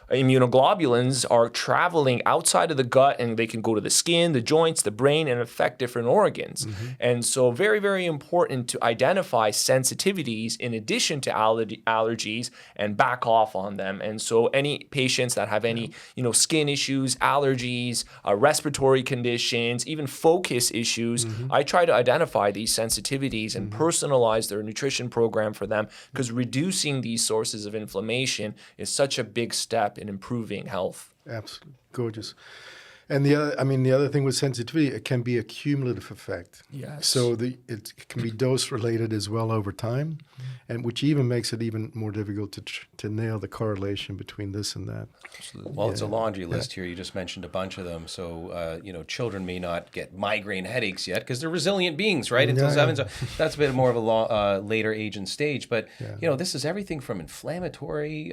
Speaker 2: immunoglobulins are traveling outside of the gut, and they can go to the skin, the joints, the brain, and affect different organs. And so very, very important to identify sensitivities in addition to allergies and back off on them. And so any patients that have any skin issues, allergies, respiratory conditions, even focus issues, I try to identify these sensitivities and personalize their nutrition program for them, because reducing these sources of inflammation is such a big step in improving health.
Speaker 1: Absolutely. Gorgeous. And the other thing with sensitivity, it can be a cumulative effect.
Speaker 2: Yes.
Speaker 1: So it can be dose related as well over time, and which even makes it even more difficult to nail the correlation between this and that.
Speaker 2: Absolutely.
Speaker 3: Well, it's a laundry list here. You just mentioned a bunch of them. So, children may not get migraine headaches yet because they're resilient beings, right? Until 7. So that's a bit more of a later age and stage. But, this is everything from inflammatory,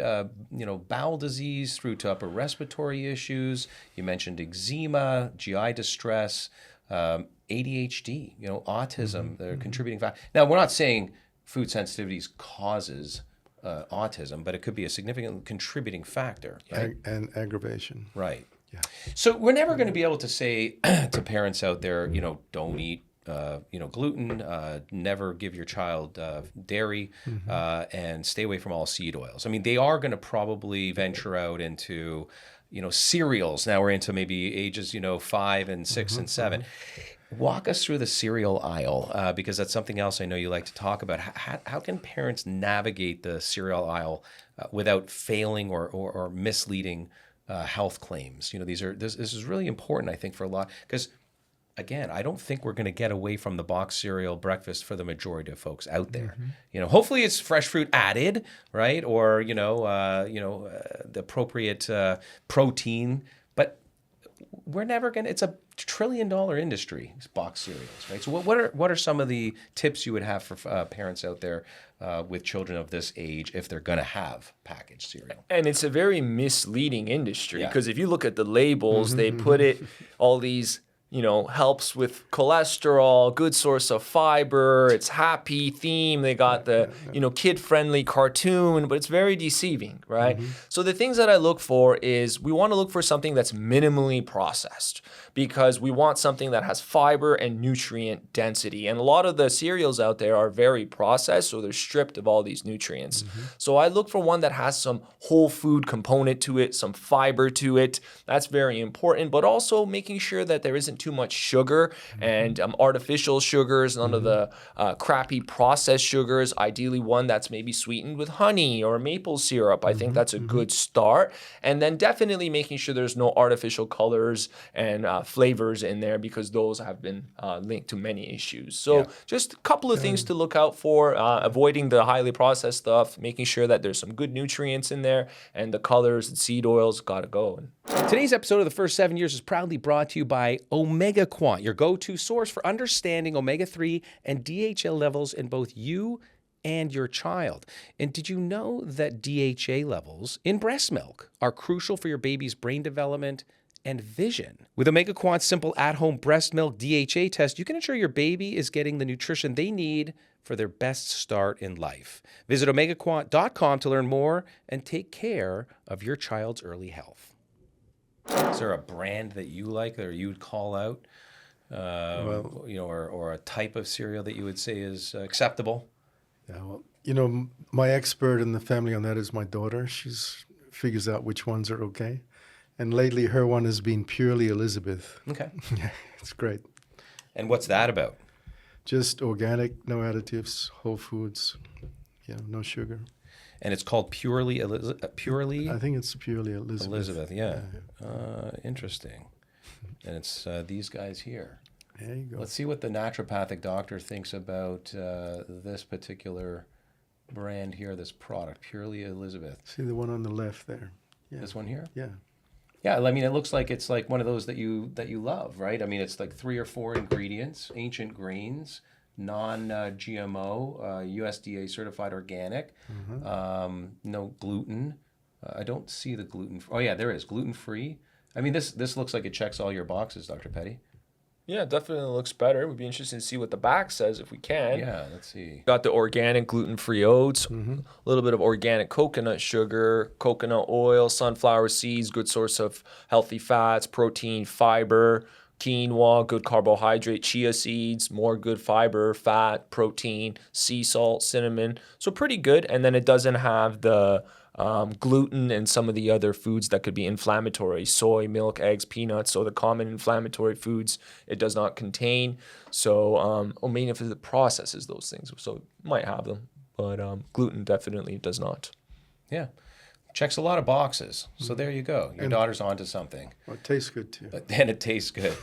Speaker 3: bowel disease through to upper respiratory issues. You mentioned eczema, GI distress, ADHD, autism, they're contributing factors. Now, we're not saying food sensitivities causes autism, but it could be a significant contributing factor. Right?
Speaker 1: And aggravation.
Speaker 3: Right.
Speaker 1: Yeah.
Speaker 3: So we're never going to be able to say to parents out there, don't eat gluten, never give your child dairy, and stay away from all seed oils. I mean, they are going to probably venture out into cereals. Now we're into maybe ages, 5 and 6 and 7. Walk us through the cereal aisle, because that's something else I know you like to talk about. How can parents navigate the cereal aisle without failing or misleading health claims? This is really important, I think, for a lot, because again, I don't think we're going to get away from the box cereal breakfast for the majority of folks out there. Hopefully it's fresh fruit added, right? Or the appropriate protein, but we're never going to. It's a $1 trillion industry, box cereals, right? So what are some of the tips you would have for parents out there with children of this age if they're going to have packaged cereal?
Speaker 2: And it's a very misleading industry, because if you look at the labels, they put it all these helps with cholesterol, good source of fiber, it's happy theme, they got the, kid-friendly cartoon, but it's very deceiving, right? So the things that I look for is we want to look for something that's minimally processed, because we want something that has fiber and nutrient density. And a lot of the cereals out there are very processed, so they're stripped of all these nutrients. So I look for one that has some whole food component to it, some fiber to it. That's very important, but also making sure that there isn't too too much sugar and artificial sugars, none of the crappy processed sugars, ideally one that's maybe sweetened with honey or maple syrup. I think that's a good start. And then definitely making sure there's no artificial colors and flavors in there, because those have been linked to many issues. So just a couple of things to look out for, avoiding the highly processed stuff, making sure that there's some good nutrients in there, and the colors and seed oils gotta go.
Speaker 4: Today's episode of The First 7 Years is proudly brought to you by Omega Quant, your go-to source for understanding omega-3 and DHA levels in both you and your child. And did you know that DHA levels in breast milk are crucial for your baby's brain development and vision? With Omega Quant's simple at-home breast milk DHA test, you can ensure your baby is getting the nutrition they need for their best start in life. Visit omegaquant.com to learn more and take care of your child's early health. Is there a brand that you like or you would call out, or a type of cereal that you would say is acceptable?
Speaker 1: Yeah, well, my expert in the family on that is my daughter. She's figures out which ones are okay. And lately her one has been Purely Elizabeth.
Speaker 4: Okay.
Speaker 1: Yeah, it's great.
Speaker 4: And what's that about?
Speaker 1: Just organic, no additives, whole foods, no sugar.
Speaker 4: And it's called Purely Purely?
Speaker 1: I think it's Purely Elizabeth.
Speaker 4: Elizabeth, yeah. Interesting. And it's these guys here.
Speaker 1: There you go.
Speaker 4: Let's see what the naturopathic doctor thinks about this particular brand here, this product, Purely Elizabeth.
Speaker 1: See the one on the left there? Yeah.
Speaker 4: This one here?
Speaker 1: Yeah.
Speaker 4: Yeah, I mean, it looks like it's like one of those that you love, right? I mean, it's like 3 or 4 ingredients, ancient grains, non-GMO, USDA certified organic, no gluten. I don't see the gluten. Oh yeah, there is gluten-free. I mean, this looks like it checks all your boxes, Dr. Pedi.
Speaker 2: Yeah, definitely looks better. It would be interesting to see what the back says if we can.
Speaker 4: Yeah, let's see.
Speaker 2: Got the organic gluten-free oats, a little bit of organic coconut sugar, coconut oil, sunflower seeds, good source of healthy fats, protein, fiber, quinoa, good carbohydrate, chia seeds, more good fiber, fat, protein, sea salt, cinnamon. So pretty good. And then it doesn't have the gluten and some of the other foods that could be inflammatory, soy, milk, eggs, peanuts. So the common inflammatory foods it does not contain. So omega if it processes those things. So it might have them, but gluten definitely does not.
Speaker 4: Yeah. Checks a lot of boxes. So there you go. Your daughter's onto something.
Speaker 1: Well, it tastes good too.
Speaker 4: And it tastes good.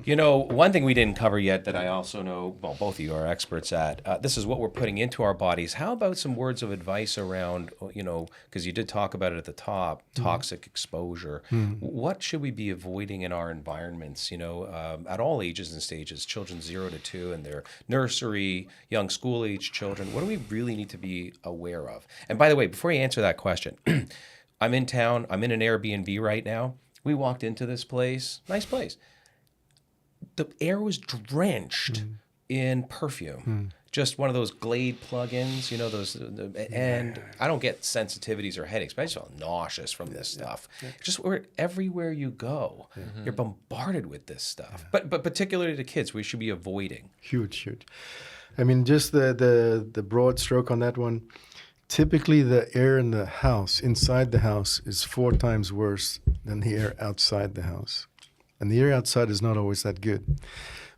Speaker 4: One thing we didn't cover yet that I also know, well, both of you are experts at, this is what we're putting into our bodies. How about some words of advice around, because you did talk about it at the top, toxic exposure. What should we be avoiding in our environments, at all ages and stages, children 0 to 2 and their nursery, young school age children? What do we really need to be aware of? And by the way, before you answer that question, I'm in town. I'm in an Airbnb right now. We walked into this place. Nice place. The air was drenched in perfume. Just one of those Glade plugins, and I don't get sensitivities or headaches, but I just feel nauseous from this stuff. Just everywhere you go, you're bombarded with this stuff. But particularly to kids, we should be avoiding.
Speaker 1: Huge. I mean, just the broad stroke on that one. Typically, the air in the house, inside the house, is 4 times worse than the air outside the house. And the air outside is not always that good.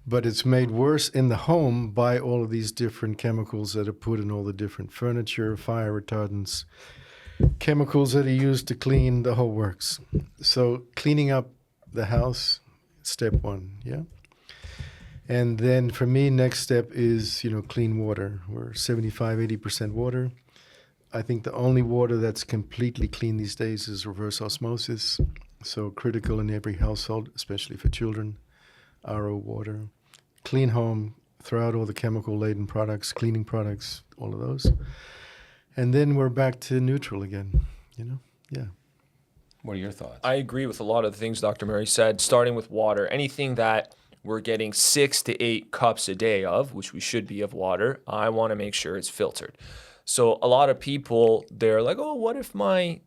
Speaker 1: But it's made worse in the home by all of these different chemicals that are put in all the different furniture, fire retardants, chemicals that are used to clean the whole works. So cleaning up the house, step 1, yeah? And then for me, next step is, clean water. We're 75-80% water. I think the only water that's completely clean these days is reverse osmosis. So critical in every household, especially for children. RO water. Clean home, throw out all the chemical-laden products, cleaning products, all of those. And then we're back to neutral again, Yeah.
Speaker 4: What are your thoughts?
Speaker 2: I agree with a lot of the things Dr. Murray said, starting with water. Anything that we're getting 6 to 8 cups a day of, which we should be of water, I want to make sure it's filtered. So a lot of people, they're like, oh, what if my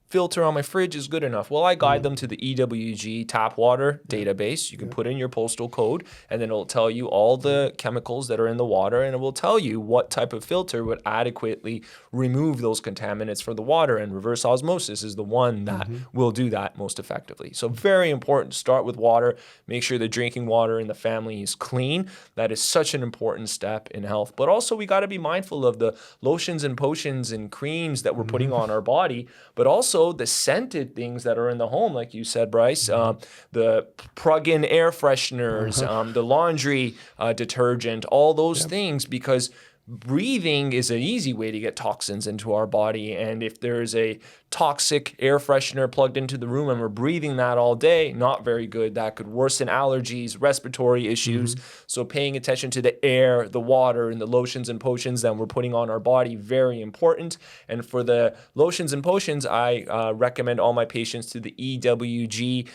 Speaker 2: filter on my fridge is good enough. Well, I guide them to the EWG tap water database. You can put in your postal code, and then it'll tell you all the chemicals that are in the water, and it will tell you what type of filter would adequately remove those contaminants from the water. And reverse osmosis is the one that will do that most effectively. So very important to start with water. Make sure the drinking water in the family is clean. That is such an important step in health. But also we got to be mindful of the lotions and potions and creams that we're putting on our body, but also the scented things that are in the home, like you said, Bryce, the plug-in air fresheners, the laundry detergent, all those things, because breathing is an easy way to get toxins into our body. And if there's a toxic air freshener plugged into the room and we're breathing that all day, not very good. That could worsen allergies, respiratory issues. So paying attention to the air, the water, and the lotions and potions that we're putting on our body, very important. And for the lotions and potions, I recommend all my patients to the EWG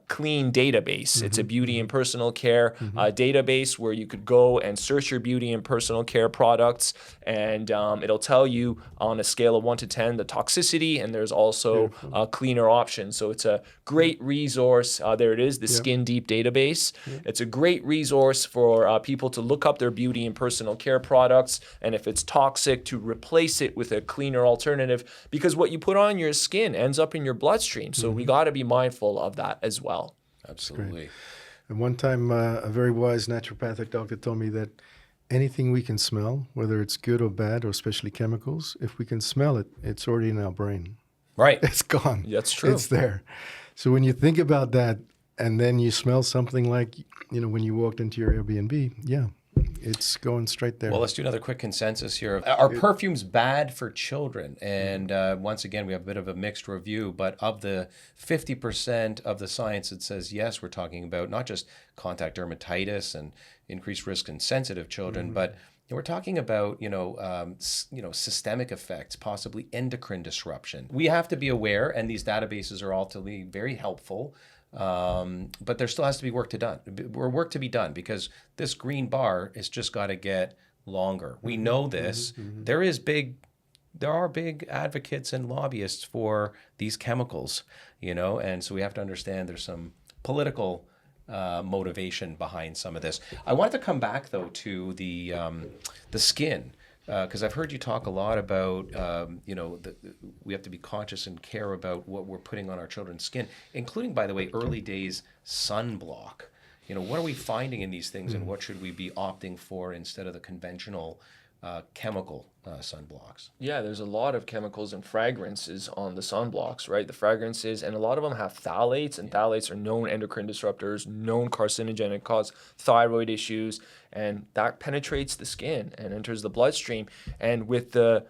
Speaker 2: Clean database. It's a beauty and personal care database where you could go and search your beauty and personal care products, and it'll tell you on a scale of 1 to 10 the toxicity, and there's also cleaner options. So it's a great resource. There it is, the Skin Deep database. It's a great resource for people to look up their beauty and personal care products, and if it's toxic, to replace it with a cleaner alternative, because what you put on your skin ends up in your bloodstream. So we got to be mindful of that as well.
Speaker 3: Absolutely.
Speaker 1: And one time, a very wise naturopathic doctor told me that anything we can smell, whether it's good or bad, or especially chemicals, if we can smell it, it's already in our brain.
Speaker 3: Right.
Speaker 1: It's gone.
Speaker 2: That's true.
Speaker 1: It's there. So when you think about that, and then you smell something like, when you walked into your Airbnb, it's going straight there.
Speaker 3: Well, let's do another quick consensus here. Are perfumes bad for children? And once again, we have a bit of a mixed review, but of the 50% of the science that says yes, we're talking about not just contact dermatitis and increased risk in sensitive children, but we're talking about, systemic effects, possibly endocrine disruption. We have to be aware, and these databases are ultimately very helpful. But there still has to be work to be done, because this green bar has just got to get longer. We know this. There are big advocates and lobbyists for these chemicals, and so we have to understand there's some political motivation behind some of this. I wanted to come back though to the skin. Because I've heard you talk a lot about, we have to be conscious and care about what we're putting on our children's skin, including, by the way, early days sunblock. What are we finding in these things, and what should we be opting for instead of the conventional chemical sunblocks?
Speaker 2: Yeah, there's a lot of chemicals and fragrances on the sunblocks, right? The fragrances, and a lot of them have phthalates, and phthalates are known endocrine disruptors, known carcinogenic, cause thyroid issues, and that penetrates the skin and enters the bloodstream. And with the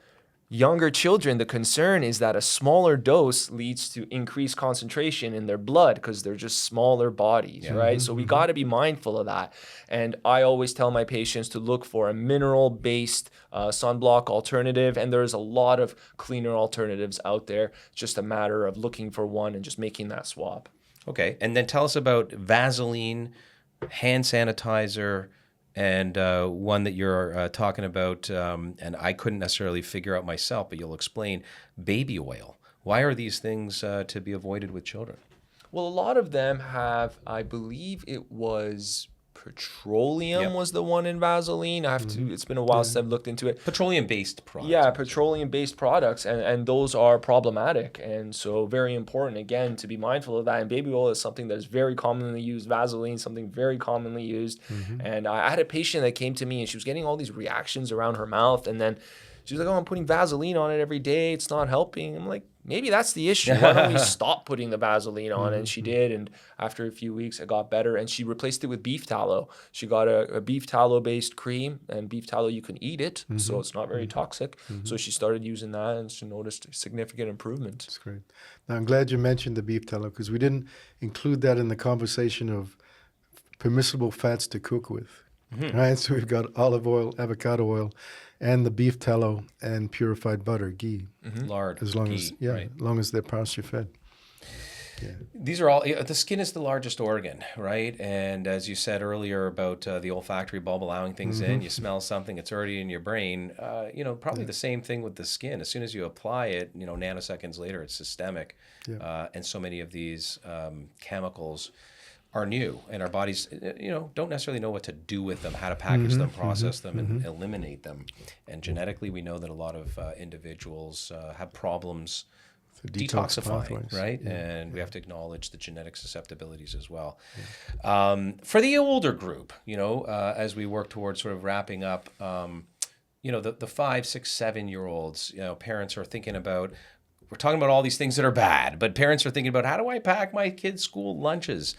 Speaker 2: younger children, the concern is that a smaller dose leads to increased concentration in their blood because they're just smaller bodies, right? So we got to be mindful of that. And I always tell my patients to look for a mineral-based sunblock alternative, and there's a lot of cleaner alternatives out there. It's just a matter of looking for one and just making that swap.
Speaker 3: Okay, and then tell us about Vaseline, hand sanitizer, and one that you're talking about, and I couldn't necessarily figure out myself, but you'll explain, baby oil. Why are these things to be avoided with children?
Speaker 2: Well, a lot of them have, I believe it was petroleum was the one in Vaseline. It's been a while since I've looked into it.
Speaker 3: Petroleum-based products.
Speaker 2: Yeah, petroleum-based products, and those are problematic. And so very important, again, to be mindful of that. And baby oil is something that is very commonly used. Vaseline, something very commonly used. And I had a patient that came to me, and she was getting all these reactions around her mouth. And then she was like, I'm putting Vaseline on it every day. It's not helping. I'm like, maybe that's the issue. Why don't we stop putting the Vaseline on? And she did. And after a few weeks, it got better. And she replaced it with beef tallow. She got a beef tallow-based cream. And beef tallow, you can eat it. So it's not very toxic. So she started using that, and she noticed a significant improvement.
Speaker 1: That's great. Now, I'm glad you mentioned the beef tallow, because we didn't include that in the conversation of permissible fats to cook with. Right? So we've got olive oil, avocado oil, and the beef tallow and purified butter, ghee.
Speaker 3: Lard,
Speaker 1: as long
Speaker 3: ghee,
Speaker 1: as
Speaker 3: right.
Speaker 1: as long as they're pasture fed.
Speaker 4: These are all, the skin is the largest organ, right? And as you said earlier about the olfactory bulb allowing things in, you smell something, it's already in your brain. Probably the same thing with the skin. As soon as you apply it, nanoseconds later, it's systemic. And so many of these chemicals are new, and our bodies, don't necessarily know what to do with them, how to package them, process them, and eliminate them. And genetically, we know that a lot of individuals have problems detoxifying, right? And we have to acknowledge the genetic susceptibilities as well. For the older group, as we work towards sort of wrapping up, the 5, 6, 7-year-olds, parents are thinking about. We're talking about all these things that are bad, but parents are thinking about, how do I pack my kids' school lunches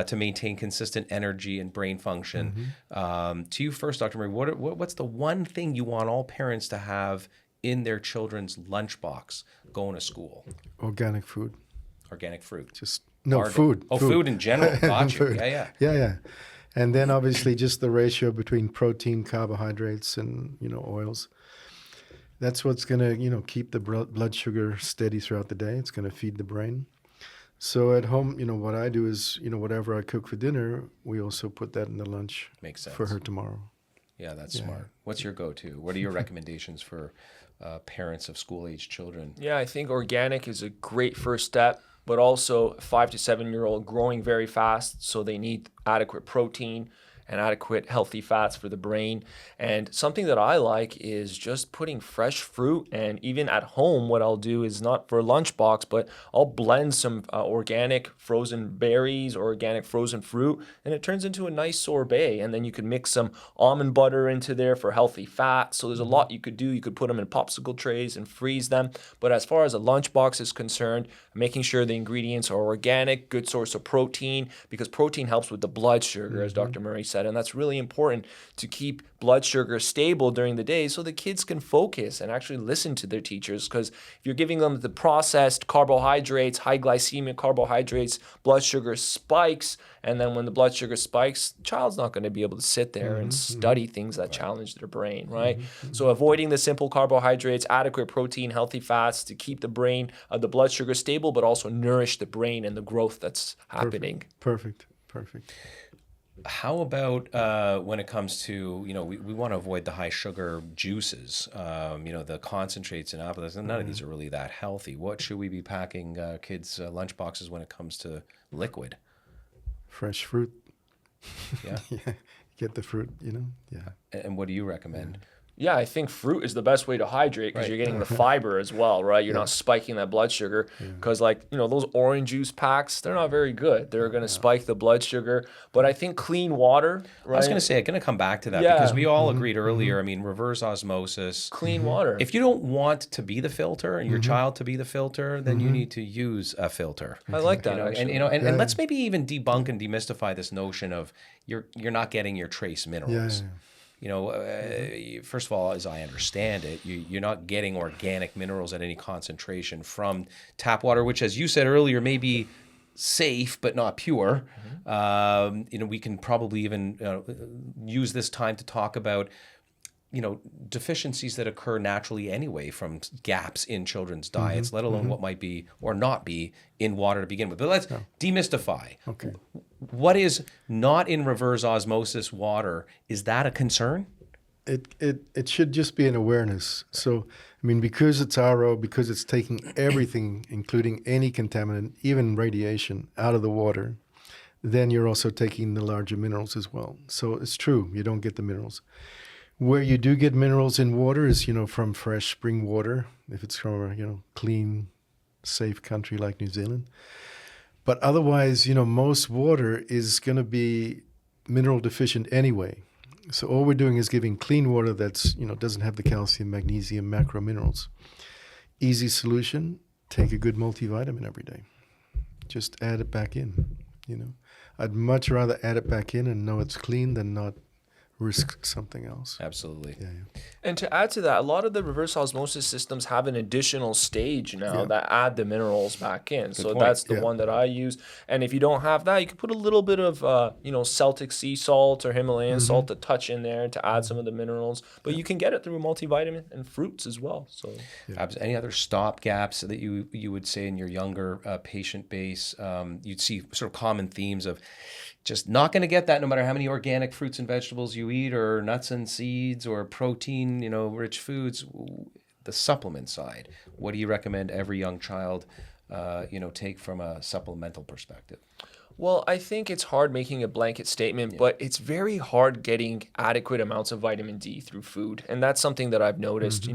Speaker 4: to maintain consistent energy and brain function? To you first, Dr. Murray, what's the one thing you want all parents to have in their children's lunchbox going to school?
Speaker 1: Organic food.
Speaker 4: Organic fruit.
Speaker 1: Food.
Speaker 4: Oh, food in general. Got you.
Speaker 1: Food. Yeah. And then obviously just the ratio between protein, carbohydrates, and oils. That's what's going to, keep the blood sugar steady throughout the day. It's going to feed the brain. So at home, what I do is, whatever I cook for dinner, we also put that in the lunch.
Speaker 4: Makes sense.
Speaker 1: For her tomorrow.
Speaker 4: Yeah, that's smart. What's your go-to? What are your recommendations for parents of school-age children?
Speaker 2: Yeah, I think organic is a great first step, but also a 5 to 7-year-old growing very fast, so they need adequate protein and adequate healthy fats for the brain. And something that I like is just putting fresh fruit. And even at home, what I'll do is not for a lunchbox, but I'll blend some organic frozen berries or organic frozen fruit, and it turns into a nice sorbet. And then you can mix some almond butter into there for healthy fat. So there's a lot you could do. You could put them in popsicle trays and freeze them. But as far as a lunchbox is concerned, making sure the ingredients are organic, good source of protein, because protein helps with the blood sugar, as Dr. Murray said. And that's really important to keep blood sugar stable during the day so the kids can focus and actually listen to their teachers. Because if you're giving them the processed carbohydrates, high glycemic carbohydrates, blood sugar spikes. And then when the blood sugar spikes, the child's not going to be able to sit there and study things that challenge their brain, right? So avoiding the simple carbohydrates, adequate protein, healthy fats to keep the brain, the blood sugar stable, but also nourish the brain and the growth that's happening.
Speaker 1: Perfect.
Speaker 4: How about when it comes to, we want to avoid the high sugar juices, the concentrates and apples, and none of these are really that healthy. What should we be packing kids' lunchboxes when it comes to liquid?
Speaker 1: Fresh fruit.
Speaker 4: Yeah.
Speaker 1: Get the fruit, Yeah.
Speaker 4: And what do you recommend?
Speaker 2: Yeah, I think fruit is the best way to hydrate because you're getting the fiber as well, right? You're not spiking that blood sugar because those orange juice packs, they're not very good. They're going to spike the blood sugar. But I think clean water, right?
Speaker 4: I was going to say, I'm going to come back to that because we all agreed earlier, reverse osmosis.
Speaker 2: Clean water.
Speaker 4: If you don't want to be the filter and your child to be the filter, then you need to use a filter.
Speaker 2: I like that, actually.
Speaker 4: And let's maybe even debunk and demystify this notion of you're not getting your trace minerals. First of all, as I understand it, you're not getting organic minerals at any concentration from tap water, which, as you said earlier, may be safe but not pure. We can probably even use this time to talk about deficiencies that occur naturally anyway from gaps in children's diets, let alone what might be or not be in water to begin with. But let's demystify.
Speaker 1: Okay.
Speaker 4: What is not in reverse osmosis water? Is that a concern?
Speaker 1: It should just be an awareness. So, because it's RO, because it's taking everything, including any contaminant, even radiation, out of the water, then you're also taking the larger minerals as well. So it's true, you don't get the minerals. Where you do get minerals in water is, from fresh spring water, if it's from a, clean, safe country like New Zealand. But otherwise, most water is going to be mineral deficient anyway. So all we're doing is giving clean water that's, doesn't have the calcium, magnesium, macro minerals. Easy solution, take a good multivitamin every day. Just add it back in, I'd much rather add it back in and know it's clean than not risk something else.
Speaker 3: Absolutely.
Speaker 1: Yeah.
Speaker 2: And to add to that, a lot of the reverse osmosis systems have an additional stage now that add the minerals back in. So
Speaker 3: point.
Speaker 2: that's the one that I use. And if you don't have that, you can put a little bit of, Celtic sea salt or Himalayan salt to touch in there to add some of the minerals. But you can get it through multivitamin and fruits as well. So
Speaker 3: Any other stop gaps that you would say in your younger patient base? You'd see sort of common themes of just not going to get that no matter how many organic fruits and vegetables you eat, or nuts and seeds, or protein, rich foods. The supplement side, what do you recommend every young child, take from a supplemental perspective?
Speaker 2: Well, I think it's hard making a blanket statement, but it's very hard getting adequate amounts of vitamin D through food. And that's something that I've noticed.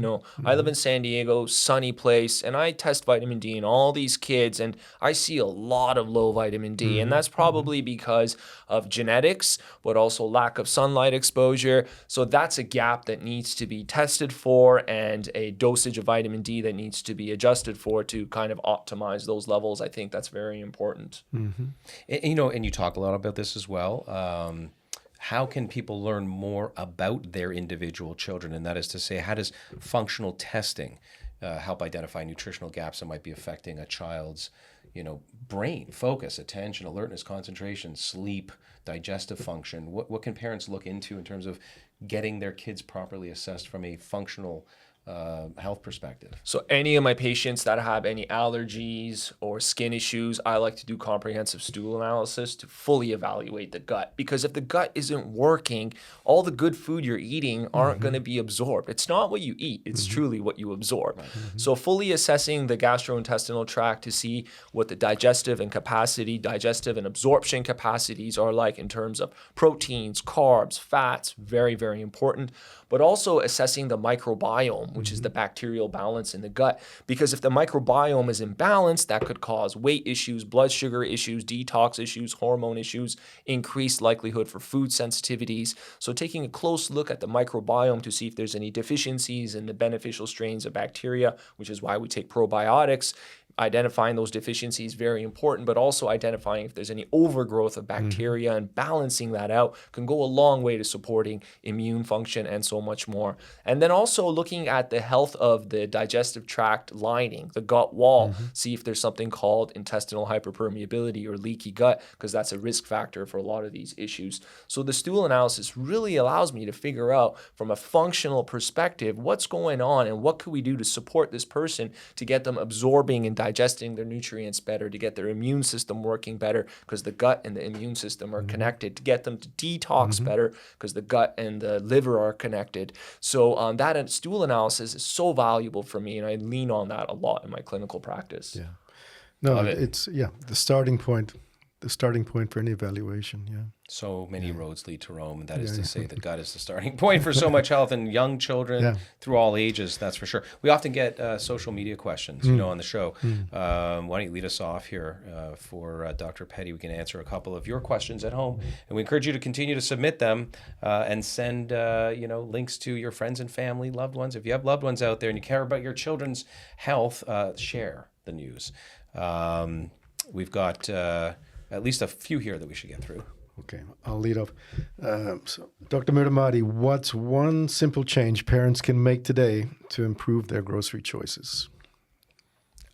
Speaker 2: I live in San Diego, sunny place, and I test vitamin D in all these kids, and I see a lot of low vitamin D. And that's probably because of genetics, but also lack of sunlight exposure. So that's a gap that needs to be tested for, and a dosage of vitamin D that needs to be adjusted for to kind of optimize those levels. I think that's very important.
Speaker 3: And you talk a lot about this as well. How can people learn more about their individual children? And that is to say, how does functional testing help identify nutritional gaps that might be affecting a child's, brain, focus, attention, alertness, concentration, sleep, digestive function? What can parents look into in terms of getting their kids properly assessed from a functional health perspective?
Speaker 2: So any of my patients that have any allergies or skin issues, I like to do comprehensive stool analysis to fully evaluate the gut. Because if the gut isn't working, all the good food you're eating aren't going to be absorbed. It's not what you eat, it's truly what you absorb. So fully assessing the gastrointestinal tract to see what the digestive and absorption capacities are like in terms of proteins, carbs, fats, very, very important. But also assessing the microbiome, which is the bacterial balance in the gut. Because if the microbiome is imbalanced, that could cause weight issues, blood sugar issues, detox issues, hormone issues, increased likelihood for food sensitivities. So taking a close look at the microbiome to see if there's any deficiencies in the beneficial strains of bacteria, which is why we take probiotics. Identifying those deficiencies, very important, but also identifying if there's any overgrowth of bacteria and balancing that out can go a long way to supporting immune function and so much more. And then also looking at the health of the digestive tract lining, the gut wall, see if there's something called intestinal hyperpermeability or leaky gut, because that's a risk factor for a lot of these issues. So the stool analysis really allows me to figure out from a functional perspective what's going on and what could we do to support this person to get them absorbing and digesting their nutrients better, to get their immune system working better, because the gut and the immune system are connected, to get them to detox better, because the gut and the liver are connected. So that stool analysis is so valuable for me, and I lean on that a lot in my clinical practice.
Speaker 1: Yeah. No, it's the starting point for any evaluation. Yeah.
Speaker 3: So many roads lead to Rome, and that is to say the gut is the starting point for so much health in young children through all ages, that's for sure. We often get social media questions, on the show. Why don't you lead us off here for Dr. Pedi? We can answer a couple of your questions at home, and we encourage you to continue to submit them and send, links to your friends and family, loved ones. If you have loved ones out there and you care about your children's health, share the news. We've got at least a few here that we should get through.
Speaker 1: Okay, I'll lead off. So, Dr. Mirdamadi, what's one simple change parents can make today to improve their grocery choices?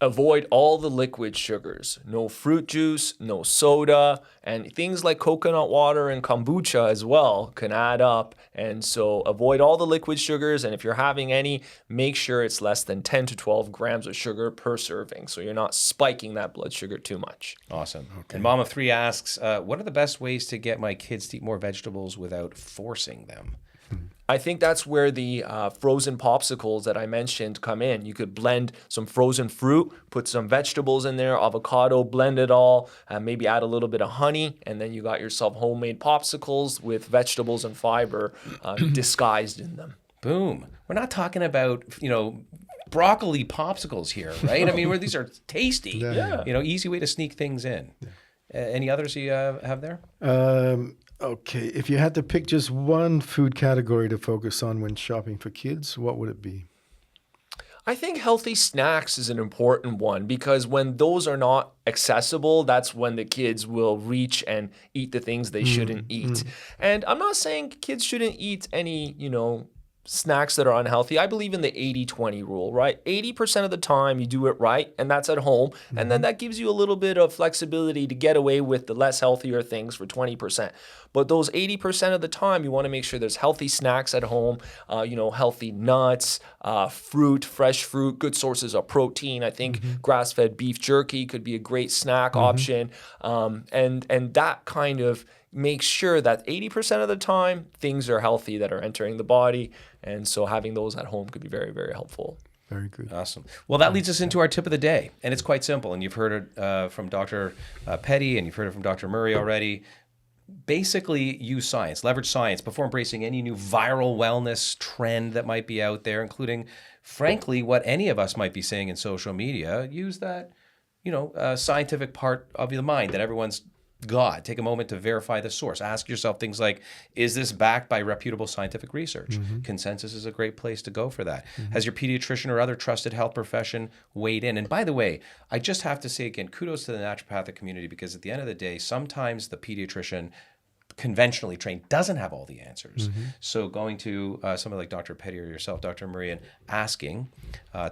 Speaker 2: Avoid all the liquid sugars. No fruit juice, no soda, and things like coconut water and kombucha as well can add up. And so avoid all the liquid sugars, and if you're having any, make sure it's less than 10 to 12 grams of sugar per serving, so you're not spiking that blood sugar too much.
Speaker 3: Awesome. Okay. And Mom of Three asks, what are the best ways to get my kids to eat more vegetables without forcing them?
Speaker 2: I think that's where the frozen popsicles that I mentioned come in. You could blend some frozen fruit, put some vegetables in there, avocado, blend it all, maybe add a little bit of honey, and then you got yourself homemade popsicles with vegetables and fiber disguised in them.
Speaker 3: Boom. We're not talking about, broccoli popsicles here, right? I mean, these are tasty.
Speaker 1: Yeah.
Speaker 3: Easy way to sneak things in. Any others you have there?
Speaker 1: Okay, if you had to pick just one food category to focus on when shopping for kids, what would it be?
Speaker 2: I think healthy snacks is an important one because when those are not accessible, that's when the kids will reach and eat the things they shouldn't eat. And I'm not saying kids shouldn't eat any, snacks that are unhealthy. I believe in the 80-20 rule, right? 80% of the time you do it right, and that's at home. And then that gives you a little bit of flexibility to get away with the less healthier things for 20%. But those 80% of the time, you want to make sure there's healthy snacks at home, healthy nuts, fruit, fresh fruit, good sources of protein. I think grass-fed beef jerky could be a great snack option. And that kind of makes sure that 80% of the time, things are healthy that are entering the body. And so having those at home could be very, very helpful.
Speaker 1: Very good.
Speaker 4: Awesome. Well, that leads us into our tip of the day. And it's quite simple. And you've heard it from Dr. Pedi, and you've heard it from Dr. Murray already. Basically, use science, leverage science before embracing any new viral wellness trend that might be out there, including, frankly, what any of us might be saying in social media. Use that, scientific part of the mind that everyone's got. Take a moment to verify the source. Ask yourself things like, is this backed by reputable scientific research? Consensus is a great place to go for that. Has your pediatrician or other trusted health profession weighed in? And by the way, I just have to say again, kudos to the naturopathic community, because at the end of the day, sometimes the pediatrician conventionally trained doesn't have all the answers. So going to someone like Dr. Pedi or yourself, Dr. Murray, and asking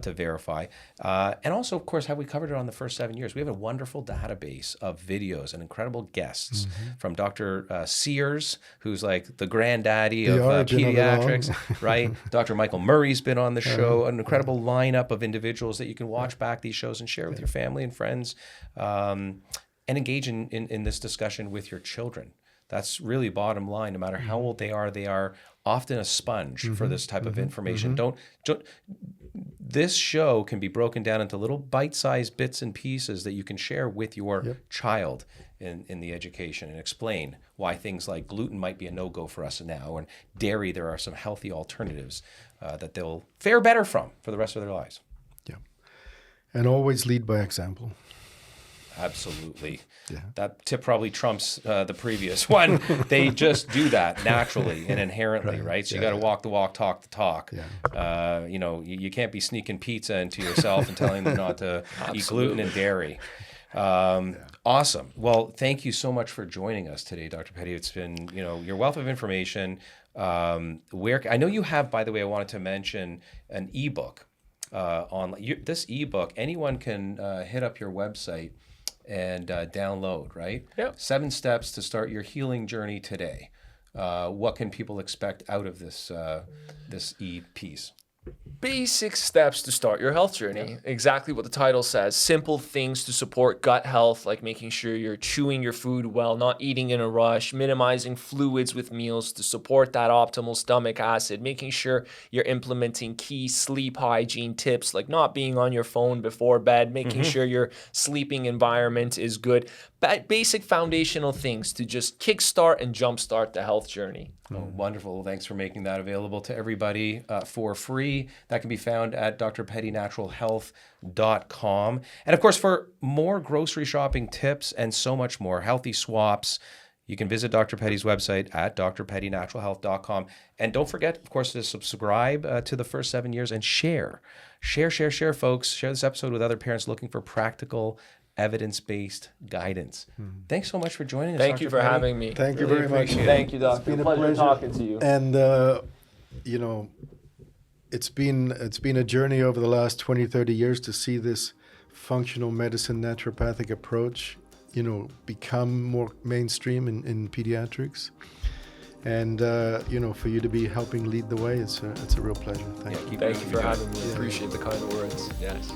Speaker 4: to verify. And also, of course, have we covered it on the first 7 years? We have a wonderful database of videos and incredible guests from Dr. Sears, who's like the granddaddy of pediatrics, right? Dr. Michael Murray's been on the show, an incredible lineup of individuals that you can watch back these shows and share with your family and friends, and engage in this discussion with your children. That's really bottom line. No matter how old they are often a sponge for this type of information. Don't. This show can be broken down into little bite-sized bits and pieces that you can share with your child in the education, and explain why things like gluten might be a no-go for us now, and dairy, there are some healthy alternatives that they'll fare better from for the rest of their lives.
Speaker 1: Yeah. And always lead by example.
Speaker 4: Absolutely.
Speaker 1: Yeah.
Speaker 4: That tip probably trumps the previous one. They just do that naturally and inherently, right? So you got to walk the walk, talk the talk.
Speaker 1: Yeah.
Speaker 4: You can't be sneaking pizza into yourself and telling them not to eat gluten and dairy. Awesome. Well, thank you so much for joining us today, Dr. Pedi. It's been, your wealth of information. I know you have, by the way, I wanted to mention an ebook. This ebook, anyone can hit up your website and download, right?
Speaker 2: Yep.
Speaker 4: 7 steps to start your healing journey today. What can people expect out of this e-piece?
Speaker 2: Basic steps to start your health journey. Exactly what the title says. Simple things to support gut health, like making sure you're chewing your food well, not eating in a rush, minimizing fluids with meals to support that optimal stomach acid, making sure you're implementing key sleep hygiene tips, like not being on your phone before bed, making sure your sleeping environment is good. Basic foundational things to just kickstart and jumpstart the health journey.
Speaker 4: Oh, wonderful. Thanks for making that available to everybody for free. That can be found at drpedinaturalhealth.com. And of course, for more grocery shopping tips and so much more, healthy swaps, you can visit Dr. Pedi's website at drpedinaturalhealth.com. And don't forget, of course, to subscribe to the first 7 years and share. Share, folks. Share this episode with other parents looking for practical, evidence-based guidance. Thanks so much for joining us.
Speaker 2: Thank you for having me.
Speaker 1: Thank you very much.
Speaker 2: Thank you, Doctor.
Speaker 1: It's been a
Speaker 2: pleasure
Speaker 1: pleasure
Speaker 2: talking to you.
Speaker 1: And it's been a journey over the last 20, 30 years to see this functional medicine naturopathic approach, become more mainstream in pediatrics. And for you to be helping lead the way, it's a real pleasure. Thank you.
Speaker 2: Thank you for having me. Appreciate the kind words.
Speaker 4: Yes.